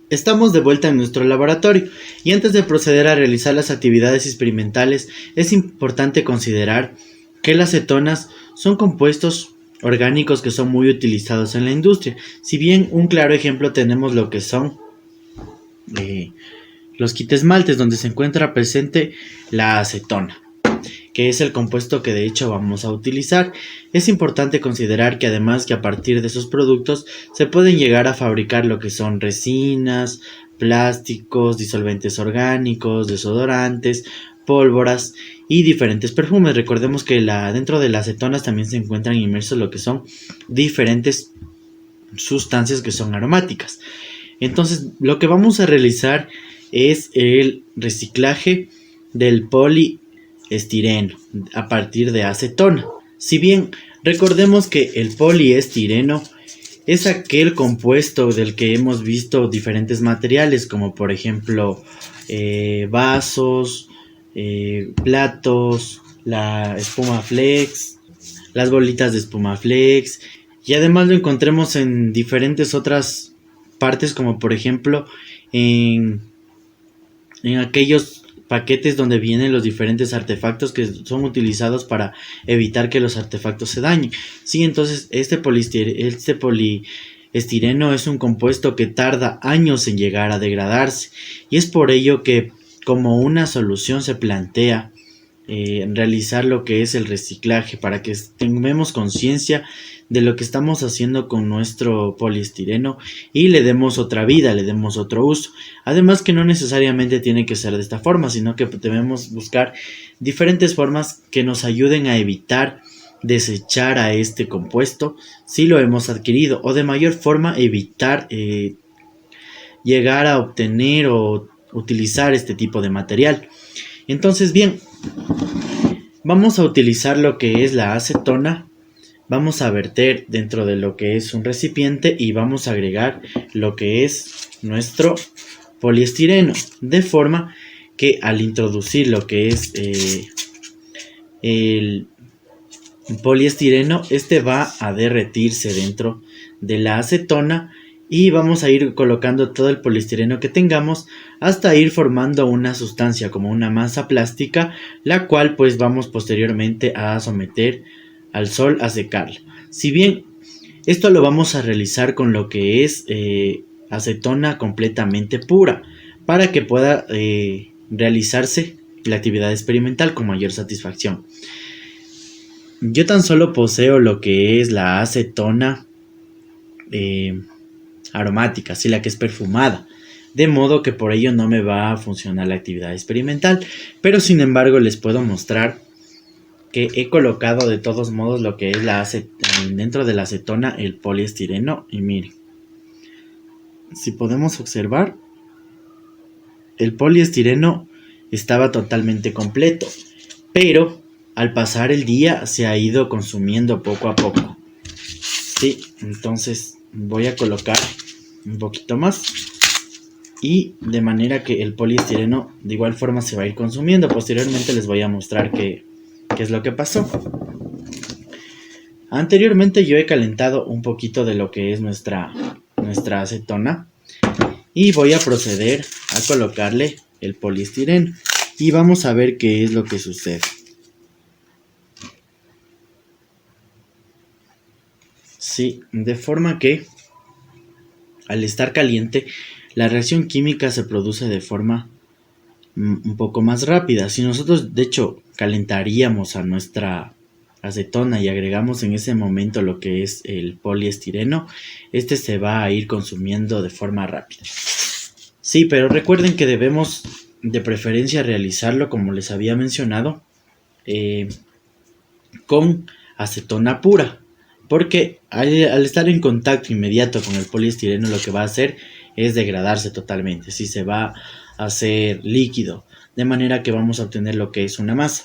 Estamos de vuelta en nuestro laboratorio y antes de proceder a realizar las actividades experimentales es importante considerar que las cetonas son compuestos orgánicos que son muy utilizados en la industria. Si bien un claro ejemplo tenemos lo que son los quitesmaltes, donde se encuentra presente la acetona, que es el compuesto que de hecho vamos a utilizar. Es importante considerar que además que a partir de esos productos se pueden llegar a fabricar lo que son resinas, plásticos, disolventes orgánicos, desodorantes, pólvoras y diferentes perfumes. Recordemos que dentro de las cetonas también se encuentran inmersos lo que son diferentes sustancias que son aromáticas. Entonces lo que vamos a realizar es el reciclaje del poliestireno a partir de acetona. Si bien recordemos que el poliestireno es aquel compuesto del que hemos visto diferentes materiales, como por ejemplo vasos, platos, la espuma flex, las bolitas de espuma flex, y además lo encontremos en diferentes otras partes, como por ejemplo en aquellos paquetes donde vienen los diferentes artefactos que son utilizados para evitar que los artefactos se dañen. Sí, entonces este poliestireno es un compuesto que tarda años en llegar a degradarse, y es por ello que como una solución se plantea realizar lo que es el reciclaje, para que tengamos conciencia de lo que estamos haciendo con nuestro poliestireno y le demos otra vida, le demos otro uso. Además que no necesariamente tiene que ser de esta forma, sino que debemos buscar diferentes formas que nos ayuden a evitar desechar a este compuesto si lo hemos adquirido, o de mayor forma evitar llegar a obtener o utilizar este tipo de material. Entonces bien, vamos a utilizar lo que es la acetona. Vamos a verter dentro de lo que es un recipiente y vamos a agregar lo que es nuestro poliestireno, de forma que al introducir lo que es el poliestireno, este va a derretirse dentro de la acetona, y vamos a ir colocando todo el poliestireno que tengamos hasta ir formando una sustancia como una masa plástica, la cual pues vamos posteriormente a someter al sol a secarla. Si bien esto lo vamos a realizar con lo que es acetona completamente pura, para que pueda realizarse la actividad experimental con mayor satisfacción. Yo tan solo poseo lo que es la acetona aromática, así la que es perfumada, de modo que por ello no me va a funcionar la actividad experimental, pero sin embargo les puedo mostrar que he colocado de todos modos lo que es dentro de la acetona el poliestireno, y miren, si podemos observar, el poliestireno estaba totalmente completo, pero al pasar el día se ha ido consumiendo poco a poco. Sí, entonces voy a colocar un poquito más, y de manera que el poliestireno de igual forma se va a ir consumiendo. Posteriormente les voy a mostrar qué es lo que pasó. Anteriormente yo he calentado un poquito de lo que es nuestra acetona, y voy a proceder a colocarle el poliestireno y vamos a ver qué es lo que sucede. Sí, de forma que al estar caliente la reacción química se produce de forma un poco más rápida. Si nosotros de hecho calentaríamos a nuestra acetona y agregamos en ese momento lo que es el poliestireno, este se va a ir consumiendo de forma rápida. Sí, pero recuerden que debemos de preferencia realizarlo, como les había mencionado, con acetona pura, porque al estar en contacto inmediato con el poliestireno lo que va a hacer es degradarse totalmente, si se va a hacer líquido, de manera que vamos a obtener lo que es una masa.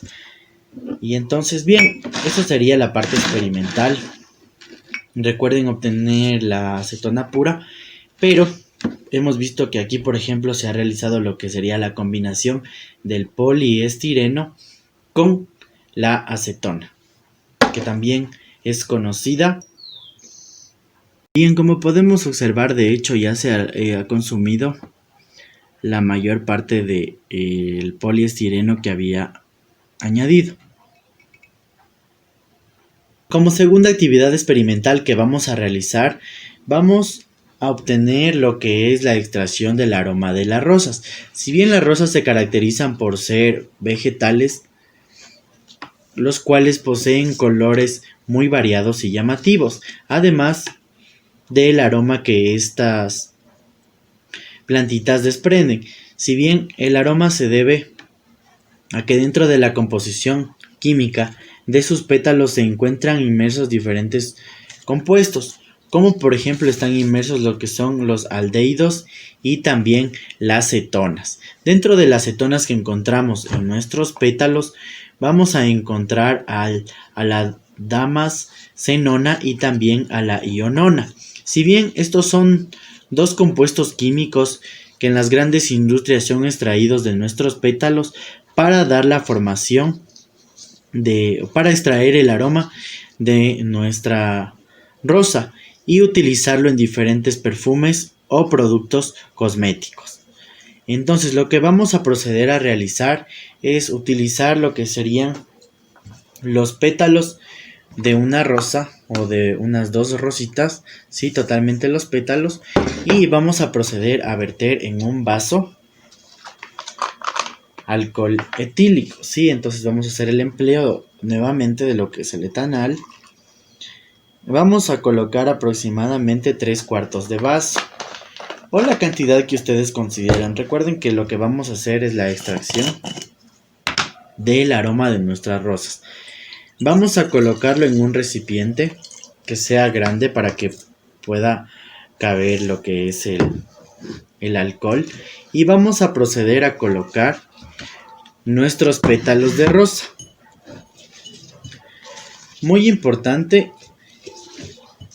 Y entonces bien, eso sería la parte experimental. Recuerden obtener la acetona pura, pero hemos visto que aquí por ejemplo se ha realizado lo que sería la combinación del poliestireno con la acetona, que también es conocida. Bien, como podemos observar, de hecho ya se ha consumido la mayor parte del poliestireno que había añadido. Como segunda actividad experimental que vamos a realizar, vamos a obtener lo que es la extracción del aroma de las rosas. Si bien las rosas se caracterizan por ser vegetales, los cuales poseen colores muy variados y llamativos, además del aroma que estas plantitas desprenden. Si bien el aroma se debe a que dentro de la composición química de sus pétalos se encuentran inmersos diferentes compuestos, como por ejemplo están inmersos lo que son los aldehídos y también las cetonas. Dentro de las cetonas que encontramos en nuestros pétalos vamos a encontrar a la damascenona y también a la ionona. Si bien estos son dos compuestos químicos que en las grandes industrias son extraídos de nuestros pétalos para dar la formación para extraer el aroma de nuestra rosa y utilizarlo en diferentes perfumes o productos cosméticos. Entonces lo que vamos a proceder a realizar es utilizar lo que serían los pétalos de una rosa o de unas dos rositas, sí, totalmente los pétalos, y vamos a proceder a verter en un vaso alcohol etílico, sí. Entonces vamos a hacer el empleo nuevamente de lo que es el etanol. Vamos a colocar aproximadamente 3/4 de vaso o la cantidad que ustedes consideren. Recuerden que lo que vamos a hacer es la extracción del aroma de nuestras rosas. Vamos a colocarlo en un recipiente que sea grande para que pueda caber lo que es el alcohol, y vamos a proceder a colocar nuestros pétalos de rosa. Muy importante,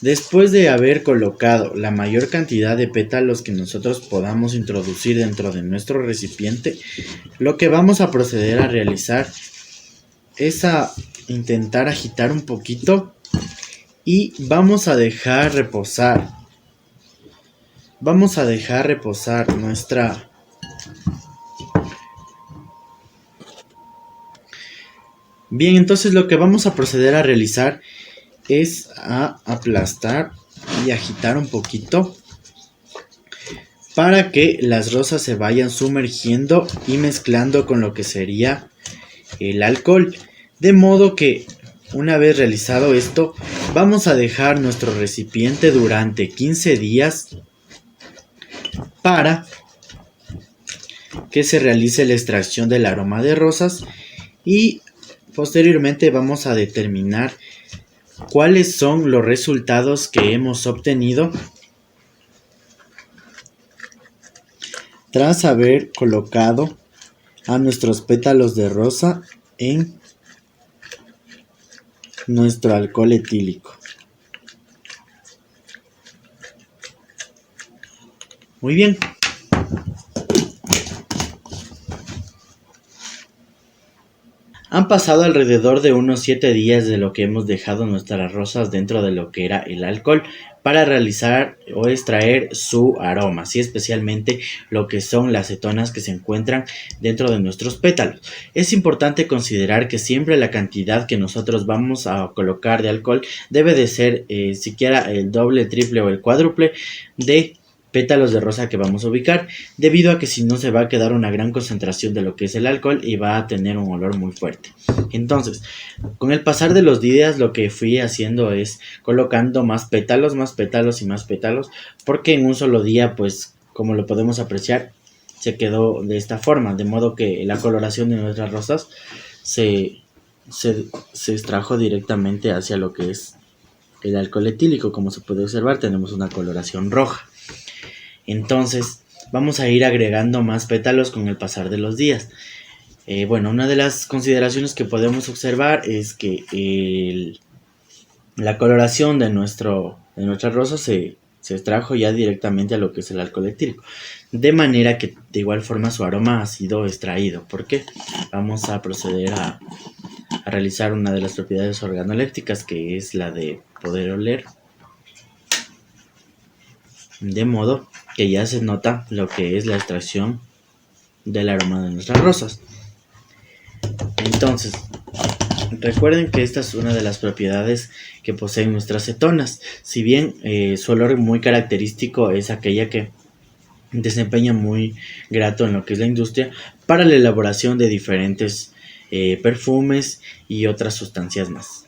después de haber colocado la mayor cantidad de pétalos que nosotros podamos introducir dentro de nuestro recipiente, lo que vamos a proceder a realizar es a intentar agitar un poquito y vamos a dejar reposar. Vamos a dejar reposar nuestra... Bien, entonces lo que vamos a proceder a realizar es a aplastar y agitar un poquito para que las rosas se vayan sumergiendo y mezclando con lo que sería el alcohol. De modo que una vez realizado esto, vamos a dejar nuestro recipiente durante 15 días para que se realice la extracción del aroma de rosas, y posteriormente vamos a determinar cuáles son los resultados que hemos obtenido tras haber colocado a nuestros pétalos de rosa en nuestro alcohol etílico. Muy bien. Han pasado alrededor de unos 7 días de lo que hemos dejado nuestras rosas dentro de lo que era el alcohol para realizar o extraer su aroma, ¿sí? Especialmente lo que son las cetonas que se encuentran dentro de nuestros pétalos. Es importante considerar que siempre la cantidad que nosotros vamos a colocar de alcohol debe de ser siquiera el doble, el triple o el cuádruple de pétalos de rosa que vamos a ubicar, debido a que si no se va a quedar una gran concentración de lo que es el alcohol y va a tener un olor muy fuerte. Entonces, con el pasar de los días, lo que fui haciendo es colocando más pétalos y más pétalos, porque en un solo día, pues como lo podemos apreciar, se quedó de esta forma, de modo que la coloración de nuestras rosas se extrajo directamente hacia lo que es el alcohol etílico. Como se puede observar, tenemos una coloración roja. Entonces vamos a ir agregando más pétalos con el pasar de los días. Bueno, una de las consideraciones que podemos observar es que la coloración de nuestra rosa se extrajo ya directamente a lo que es el alcohol etílico, de manera que de igual forma su aroma ha sido extraído. ¿Por qué? Vamos a proceder a realizar una de las propiedades organolépticas, que es la de poder oler, de modo que ya se nota lo que es la extracción del aroma de nuestras rosas. Entonces, recuerden que esta es una de las propiedades que poseen nuestras cetonas. Si bien su olor muy característico es aquella que desempeña muy grato en lo que es la industria para la elaboración de diferentes perfumes y otras sustancias más.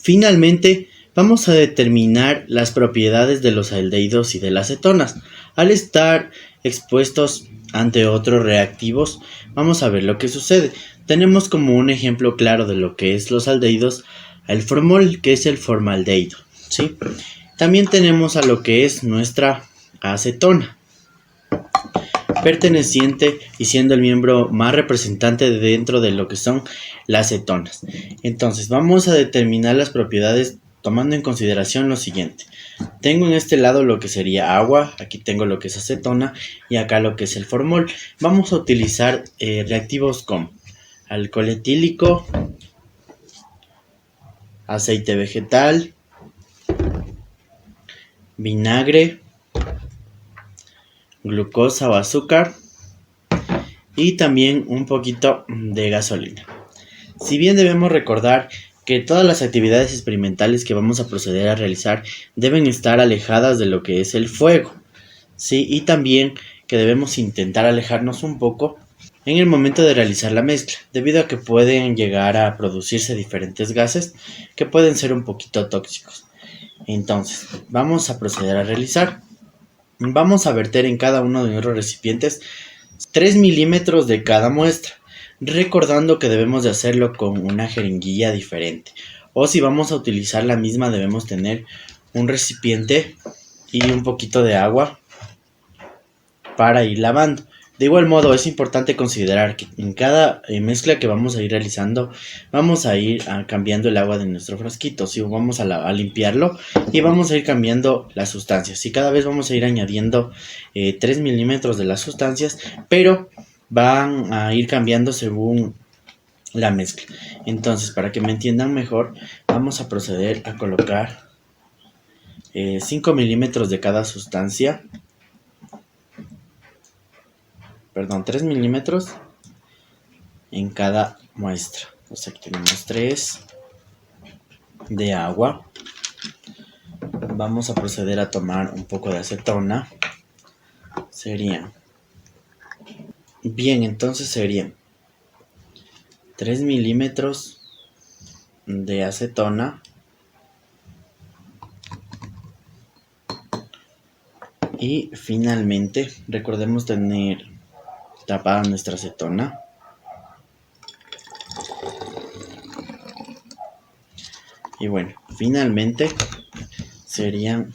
Finalmente, vamos a determinar las propiedades de los aldehídos y de las cetonas. Al estar expuestos ante otros reactivos, vamos a ver lo que sucede. Tenemos como un ejemplo claro de lo que es los aldehídos el formol, que es el formaldehído, ¿sí? También tenemos a lo que es nuestra acetona, perteneciente y siendo el miembro más representante dentro de lo que son las cetonas. Entonces vamos a determinar las propiedades tomando en consideración lo siguiente. Tengo en este lado lo que sería agua, aquí tengo lo que es acetona y acá lo que es el formol. Vamos a utilizar reactivos como alcohol etílico, aceite vegetal, vinagre, glucosa o azúcar y también un poquito de gasolina. Si bien debemos recordar que todas las actividades experimentales que vamos a proceder a realizar deben estar alejadas de lo que es el fuego, ¿sí? Y también que debemos intentar alejarnos un poco en el momento de realizar la mezcla, debido a que pueden llegar a producirse diferentes gases que pueden ser un poquito tóxicos. Entonces, vamos a proceder a realizar. Vamos a verter en cada uno de nuestros recipientes 3 milímetros de cada muestra, recordando que debemos de hacerlo con una jeringuilla diferente. O si vamos a utilizar la misma, debemos tener un recipiente y un poquito de agua para ir lavando. De igual modo, es importante considerar que en cada mezcla que vamos a ir realizando, vamos a ir cambiando el agua de nuestro frasquito, ¿sí? Vamos a limpiarlo y vamos a ir cambiando las sustancias. Y cada vez vamos a ir añadiendo 3 milímetros de las sustancias, pero van a ir cambiando según la mezcla. Entonces, para que me entiendan mejor, vamos a proceder a colocar 5 milímetros de cada sustancia. Perdón, 3 milímetros en cada muestra. O sea que tenemos 3 de agua. Vamos a proceder a tomar un poco de acetona. Serían. Bien, entonces serían 3 milímetros de acetona. Y finalmente, recordemos tener tapada nuestra acetona. Y bueno, finalmente serían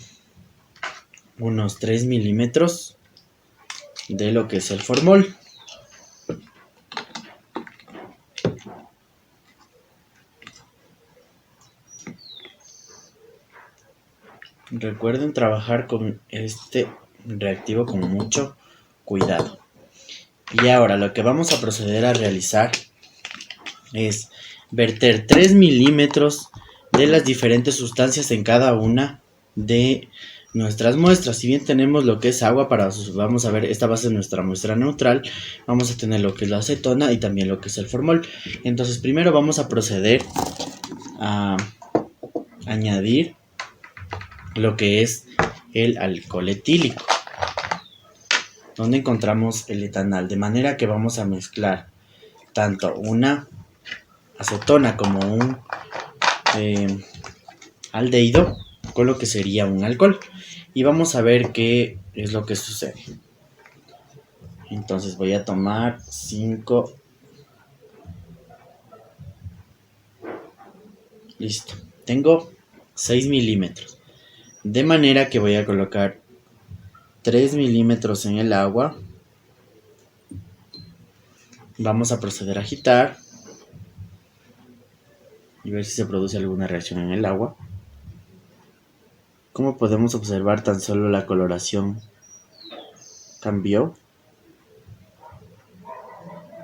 unos 3 milímetros de lo que es el formol. Recuerden trabajar con este reactivo con mucho cuidado. Y ahora lo que vamos a proceder a realizar es verter 3 milímetros de las diferentes sustancias en cada una de nuestras muestras. Si bien tenemos lo que es agua, vamos a ver, esta va a ser nuestra muestra neutral, vamos a tener lo que es la acetona y también lo que es el formol. Entonces primero vamos a proceder a añadir lo que es el alcohol etílico, donde encontramos el etanol, de manera que vamos a mezclar tanto una acetona como un aldehído con lo que sería un alcohol, y vamos a ver qué es lo que sucede. Entonces voy a tomar 5. Listo, tengo 6 milímetros, de manera que voy a colocar 3 milímetros en el agua. Vamos a proceder a agitar y ver si se produce alguna reacción en el agua. Como podemos observar, tan solo la coloración cambió.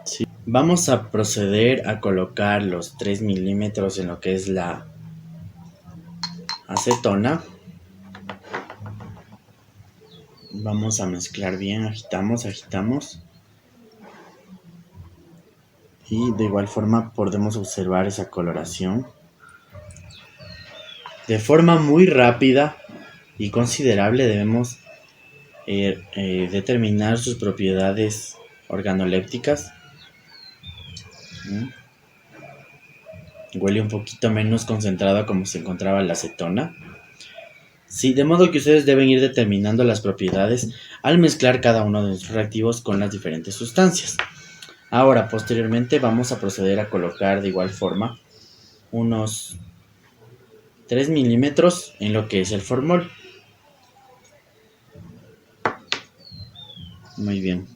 Sí. Vamos a proceder a colocar los 3 milímetros en lo que es la acetona. Vamos a mezclar bien, agitamos. Y de igual forma podemos observar esa coloración. De forma muy rápida y considerable debemos determinar sus propiedades organolépticas. Huele un poquito menos concentrado como se encontraba la acetona. Sí, de modo que ustedes deben ir determinando las propiedades al mezclar cada uno de sus reactivos con las diferentes sustancias. Ahora, posteriormente, vamos a proceder a colocar de igual forma unos 3 milímetros en lo que es el formol. Muy bien.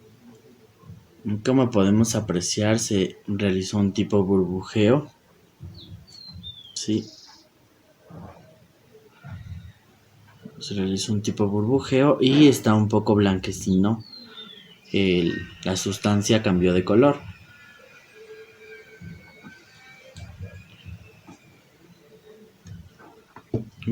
Como podemos apreciar, se realizó un tipo burbujeo. Sí. Se realizó un tipo burbujeo y está un poco blanquecino. La sustancia cambió de color.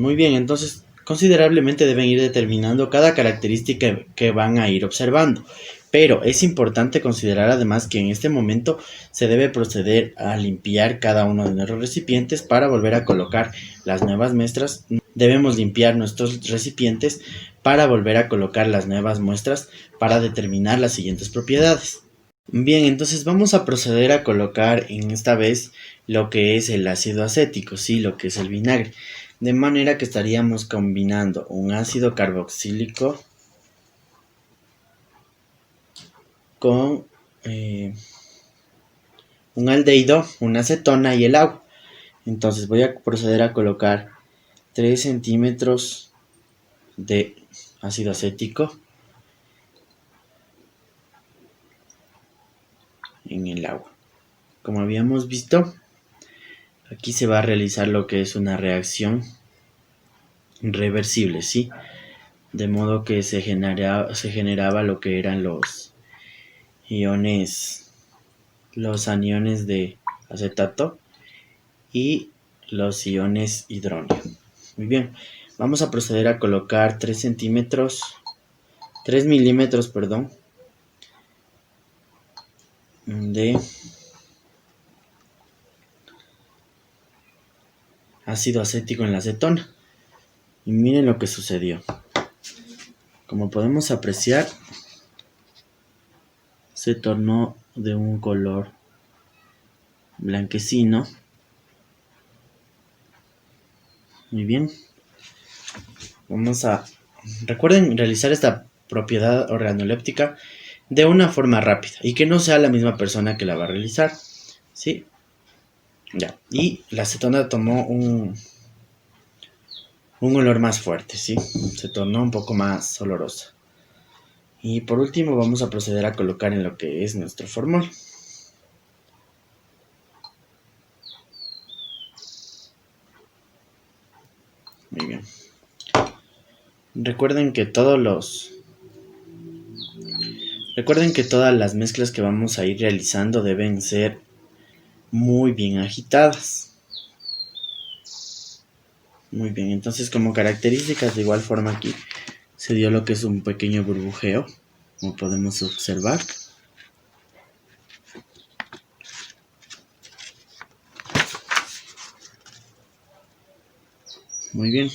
Muy bien, entonces considerablemente deben ir determinando cada característica que van a ir observando. Pero es importante considerar además que en este momento se debe proceder a limpiar cada uno de nuestros recipientes para volver a colocar las nuevas muestras. Debemos limpiar nuestros recipientes para volver a colocar las nuevas muestras para determinar las siguientes propiedades. Bien, entonces vamos a proceder a colocar en esta vez lo que es el ácido acético, sí, lo que es el vinagre. De manera que estaríamos combinando un ácido carboxílico con un aldehído, una acetona y el agua. Entonces voy a proceder a colocar 3 centímetros de ácido acético en el agua. Como habíamos visto, aquí se va a realizar lo que es una reacción reversible, ¿sí? De modo que se generaba lo que eran los iones, los aniones de acetato y los iones hidróneo. Muy bien, vamos a proceder a colocar 3 milímetros, perdón, de ácido acético en la acetona. Y miren lo que sucedió. Como podemos apreciar, se tornó de un color blanquecino. Muy bien. Recuerden realizar esta propiedad organoléptica de una forma rápida y que no sea la misma persona que la va a realizar. ¿Sí? Ya. Y la acetona tomó un olor más fuerte, ¿sí? Se tornó un poco más olorosa. Y por último vamos a proceder a colocar en lo que es nuestro formol. Muy bien. Recuerden que todas las mezclas que vamos a ir realizando deben ser muy bien agitadas. Muy bien, entonces como características de igual forma aquí se dio lo que es un pequeño burbujeo, como podemos observar. Muy bien.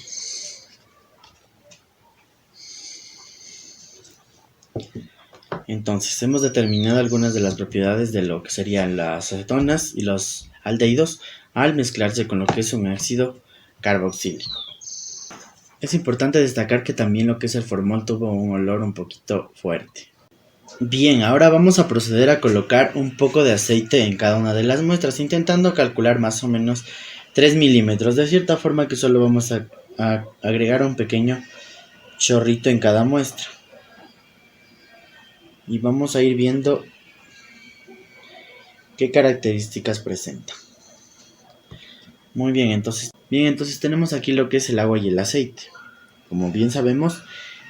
Entonces hemos determinado algunas de las propiedades de lo que serían las acetonas y los aldehídos al mezclarse con lo que es un ácido carboxílico. Es importante destacar que también lo que es el formol tuvo un olor un poquito fuerte. Bien, ahora vamos a proceder a colocar un poco de aceite en cada una de las muestras, intentando calcular más o menos 3 milímetros, de cierta forma que solo vamos a agregar un pequeño chorrito en cada muestra. Y vamos a ir viendo qué características presenta. Muy bien, entonces tenemos aquí lo que es el agua y el aceite. Como bien sabemos,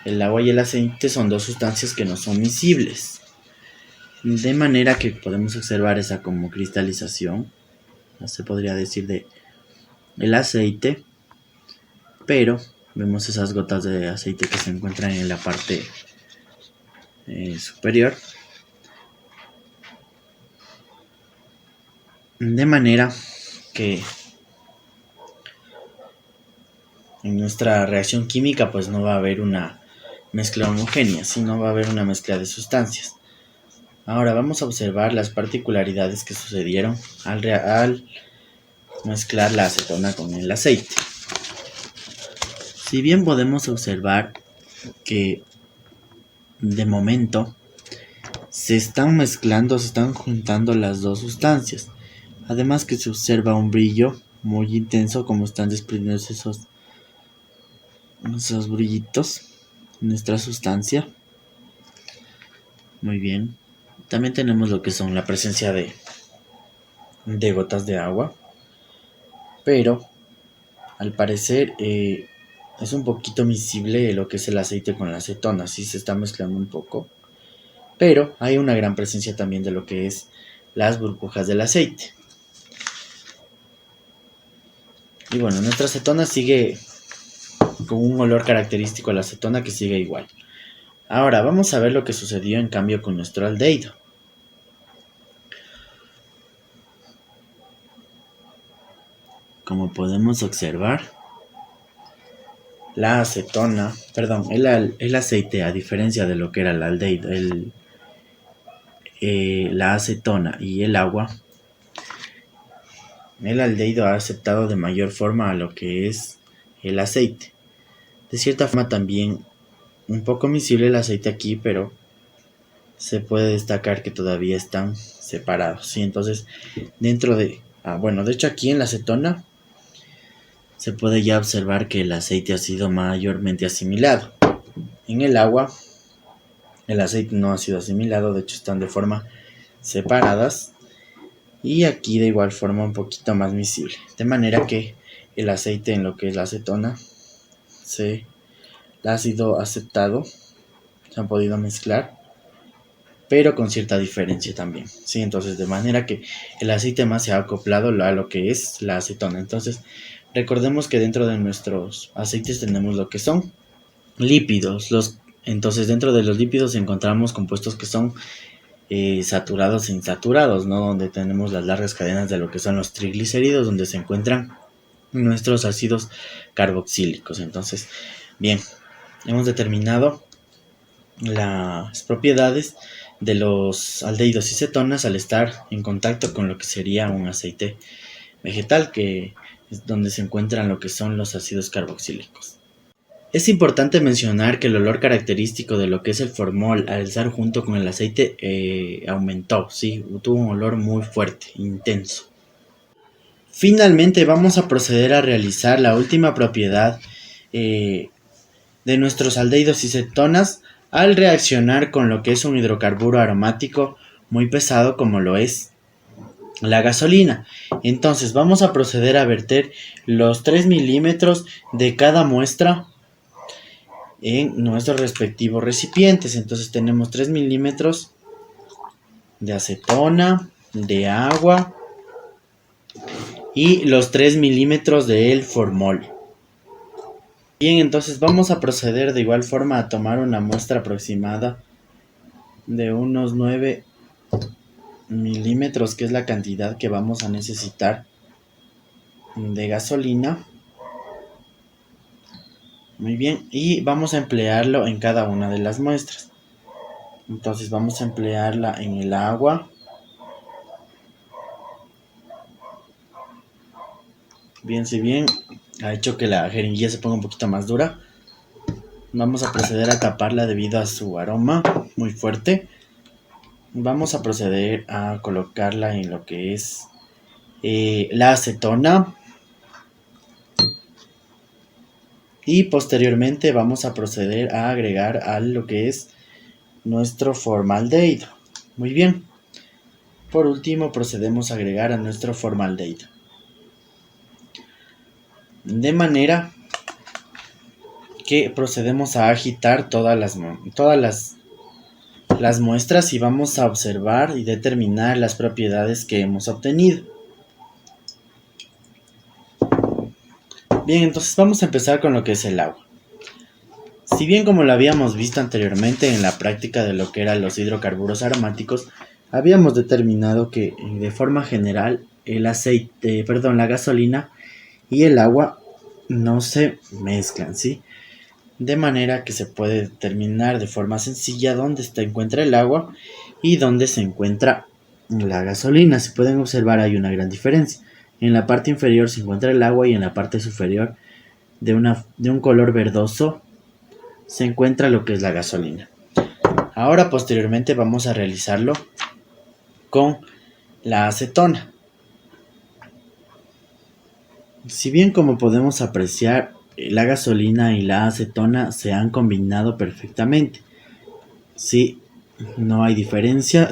el agua y el aceite son dos sustancias que no son miscibles. De manera que podemos observar esa como cristalización, se podría decir, de el aceite, pero vemos esas gotas de aceite que se encuentran en la parte superior. De manera que en nuestra reacción química pues no va a haber una mezcla homogénea, sino va a haber una mezcla de sustancias. Ahora vamos a observar las particularidades que sucedieron al mezclar la acetona con el aceite. Si bien podemos observar que de momento se están mezclando, se están juntando las dos sustancias. Además que se observa un brillo muy intenso, como están desprendiéndose esos brillitos en nuestra sustancia. Muy bien. También tenemos lo que son la presencia de gotas de agua. Pero al parecer es un poquito miscible lo que es el aceite con la acetona. Sí se está mezclando un poco. Pero hay una gran presencia también de lo que es las burbujas del aceite. Y bueno, nuestra acetona sigue con un olor característico a la acetona que sigue igual. Ahora vamos a ver lo que sucedió en cambio con nuestro aldehído. Como podemos observar, la acetona, perdón, el aceite, a diferencia de lo que era el aldehído, la acetona y el agua, el aldehído ha aceptado de mayor forma a lo que es el aceite. De cierta forma también un poco miscible el aceite aquí, pero se puede destacar que todavía están separados, ¿sí? Entonces, dentro de... bueno, de hecho aquí en la acetona se puede ya observar que el aceite ha sido mayormente asimilado. En el agua, el aceite no ha sido asimilado, de hecho están de forma separadas. Y aquí de igual forma un poquito más miscible. De manera que el aceite en lo que es la acetona se ha sido aceptado, se han podido mezclar, pero con cierta diferencia también, ¿sí? Entonces, de manera que el aceite más se ha acoplado a lo que es la acetona. Entonces, recordemos que dentro de nuestros aceites tenemos lo que son lípidos. Entonces, dentro de los lípidos encontramos compuestos que son saturados e insaturados, ¿no? Donde tenemos las largas cadenas de lo que son los triglicéridos, donde se encuentran nuestros ácidos carboxílicos. Entonces, bien, hemos determinado las propiedades de los aldehídos y cetonas al estar en contacto con lo que sería un aceite vegetal, que es donde se encuentran lo que son los ácidos carboxílicos. Es importante mencionar que el olor característico de lo que es el formol al estar junto con el aceite aumentó, ¿sí? Tuvo un olor muy fuerte, intenso. Finalmente vamos a proceder a realizar la última propiedad de nuestros aldehídos y cetonas al reaccionar con lo que es un hidrocarburo aromático muy pesado como lo es la gasolina. Entonces vamos a proceder a verter los 3 milímetros de cada muestra en nuestros respectivos recipientes. Entonces tenemos 3 milímetros de acetona, de agua y los 3 milímetros del formol. Bien, entonces vamos a proceder de igual forma a tomar una muestra aproximada de unos 9 milímetros, que es la cantidad que vamos a necesitar de gasolina. Muy bien, y vamos a emplearlo en cada una de las muestras. Entonces vamos a emplearla en el agua. Bien, si bien ha hecho que la jeringuilla se ponga un poquito más dura, vamos a proceder a taparla debido a su aroma muy fuerte. Vamos a proceder a colocarla en lo que es la acetona. Y posteriormente vamos a proceder a agregar a lo que es nuestro formaldehído. Muy bien. Por último procedemos a agregar a nuestro formaldehído. De manera que procedemos a agitar todas las muestras y vamos a observar y determinar las propiedades que hemos obtenido. Bien, entonces vamos a empezar con lo que es el agua. Si bien, como lo habíamos visto anteriormente en la práctica de lo que eran los hidrocarburos aromáticos, habíamos determinado que de forma general la gasolina y el agua no se mezclan, ¿sí? De manera que se puede determinar de forma sencilla dónde se encuentra el agua y dónde se encuentra la gasolina. Si pueden observar, hay una gran diferencia. En la parte inferior se encuentra el agua y en la parte superior, de un color verdoso, se encuentra lo que es la gasolina. Ahora posteriormente vamos a realizarlo con la acetona. Si bien, como podemos apreciar, la gasolina y la acetona se han combinado perfectamente. Sí, no hay diferencia.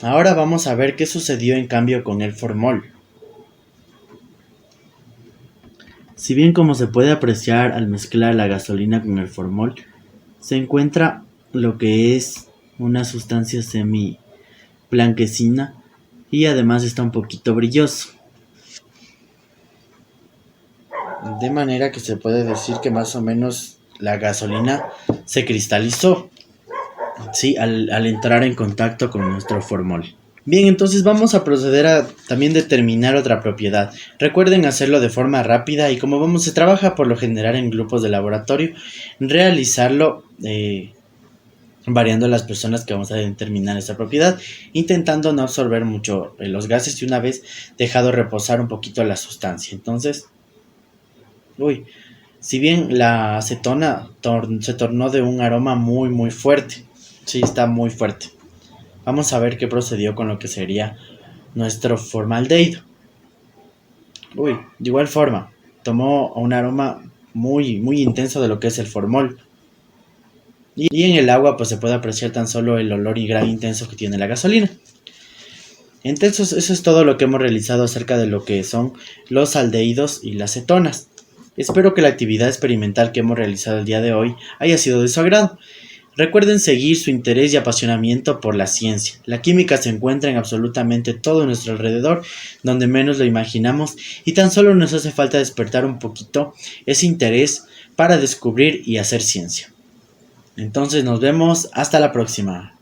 Ahora vamos a ver qué sucedió en cambio con el formol. Si bien, como se puede apreciar al mezclar la gasolina con el formol, se encuentra lo que es una sustancia semi blanquecina y además está un poquito brilloso. De manera que se puede decir que más o menos la gasolina se cristalizó, ¿sí? Al entrar en contacto con nuestro formol. Bien, entonces vamos a proceder a también determinar otra propiedad. Recuerden hacerlo de forma rápida y como vamos, se trabaja por lo general en grupos de laboratorio, realizarlo variando las personas que vamos a determinar esta propiedad, intentando no absorber mucho los gases y una vez dejado reposar un poquito la sustancia. Entonces, si bien la acetona se tornó de un aroma muy fuerte, sí, está muy fuerte. Vamos a ver qué procedió con lo que sería nuestro formaldehído. De igual forma, tomó un aroma muy intenso de lo que es el formol. Y en el agua pues se puede apreciar tan solo el olor y gran intenso que tiene la gasolina. Entonces eso es todo lo que hemos realizado acerca de lo que son los aldehídos y las cetonas. Espero que la actividad experimental que hemos realizado el día de hoy haya sido de su agrado. Recuerden seguir su interés y apasionamiento por la ciencia. La química se encuentra en absolutamente todo nuestro alrededor, donde menos lo imaginamos, y tan solo nos hace falta despertar un poquito ese interés para descubrir y hacer ciencia. Entonces nos vemos hasta la próxima.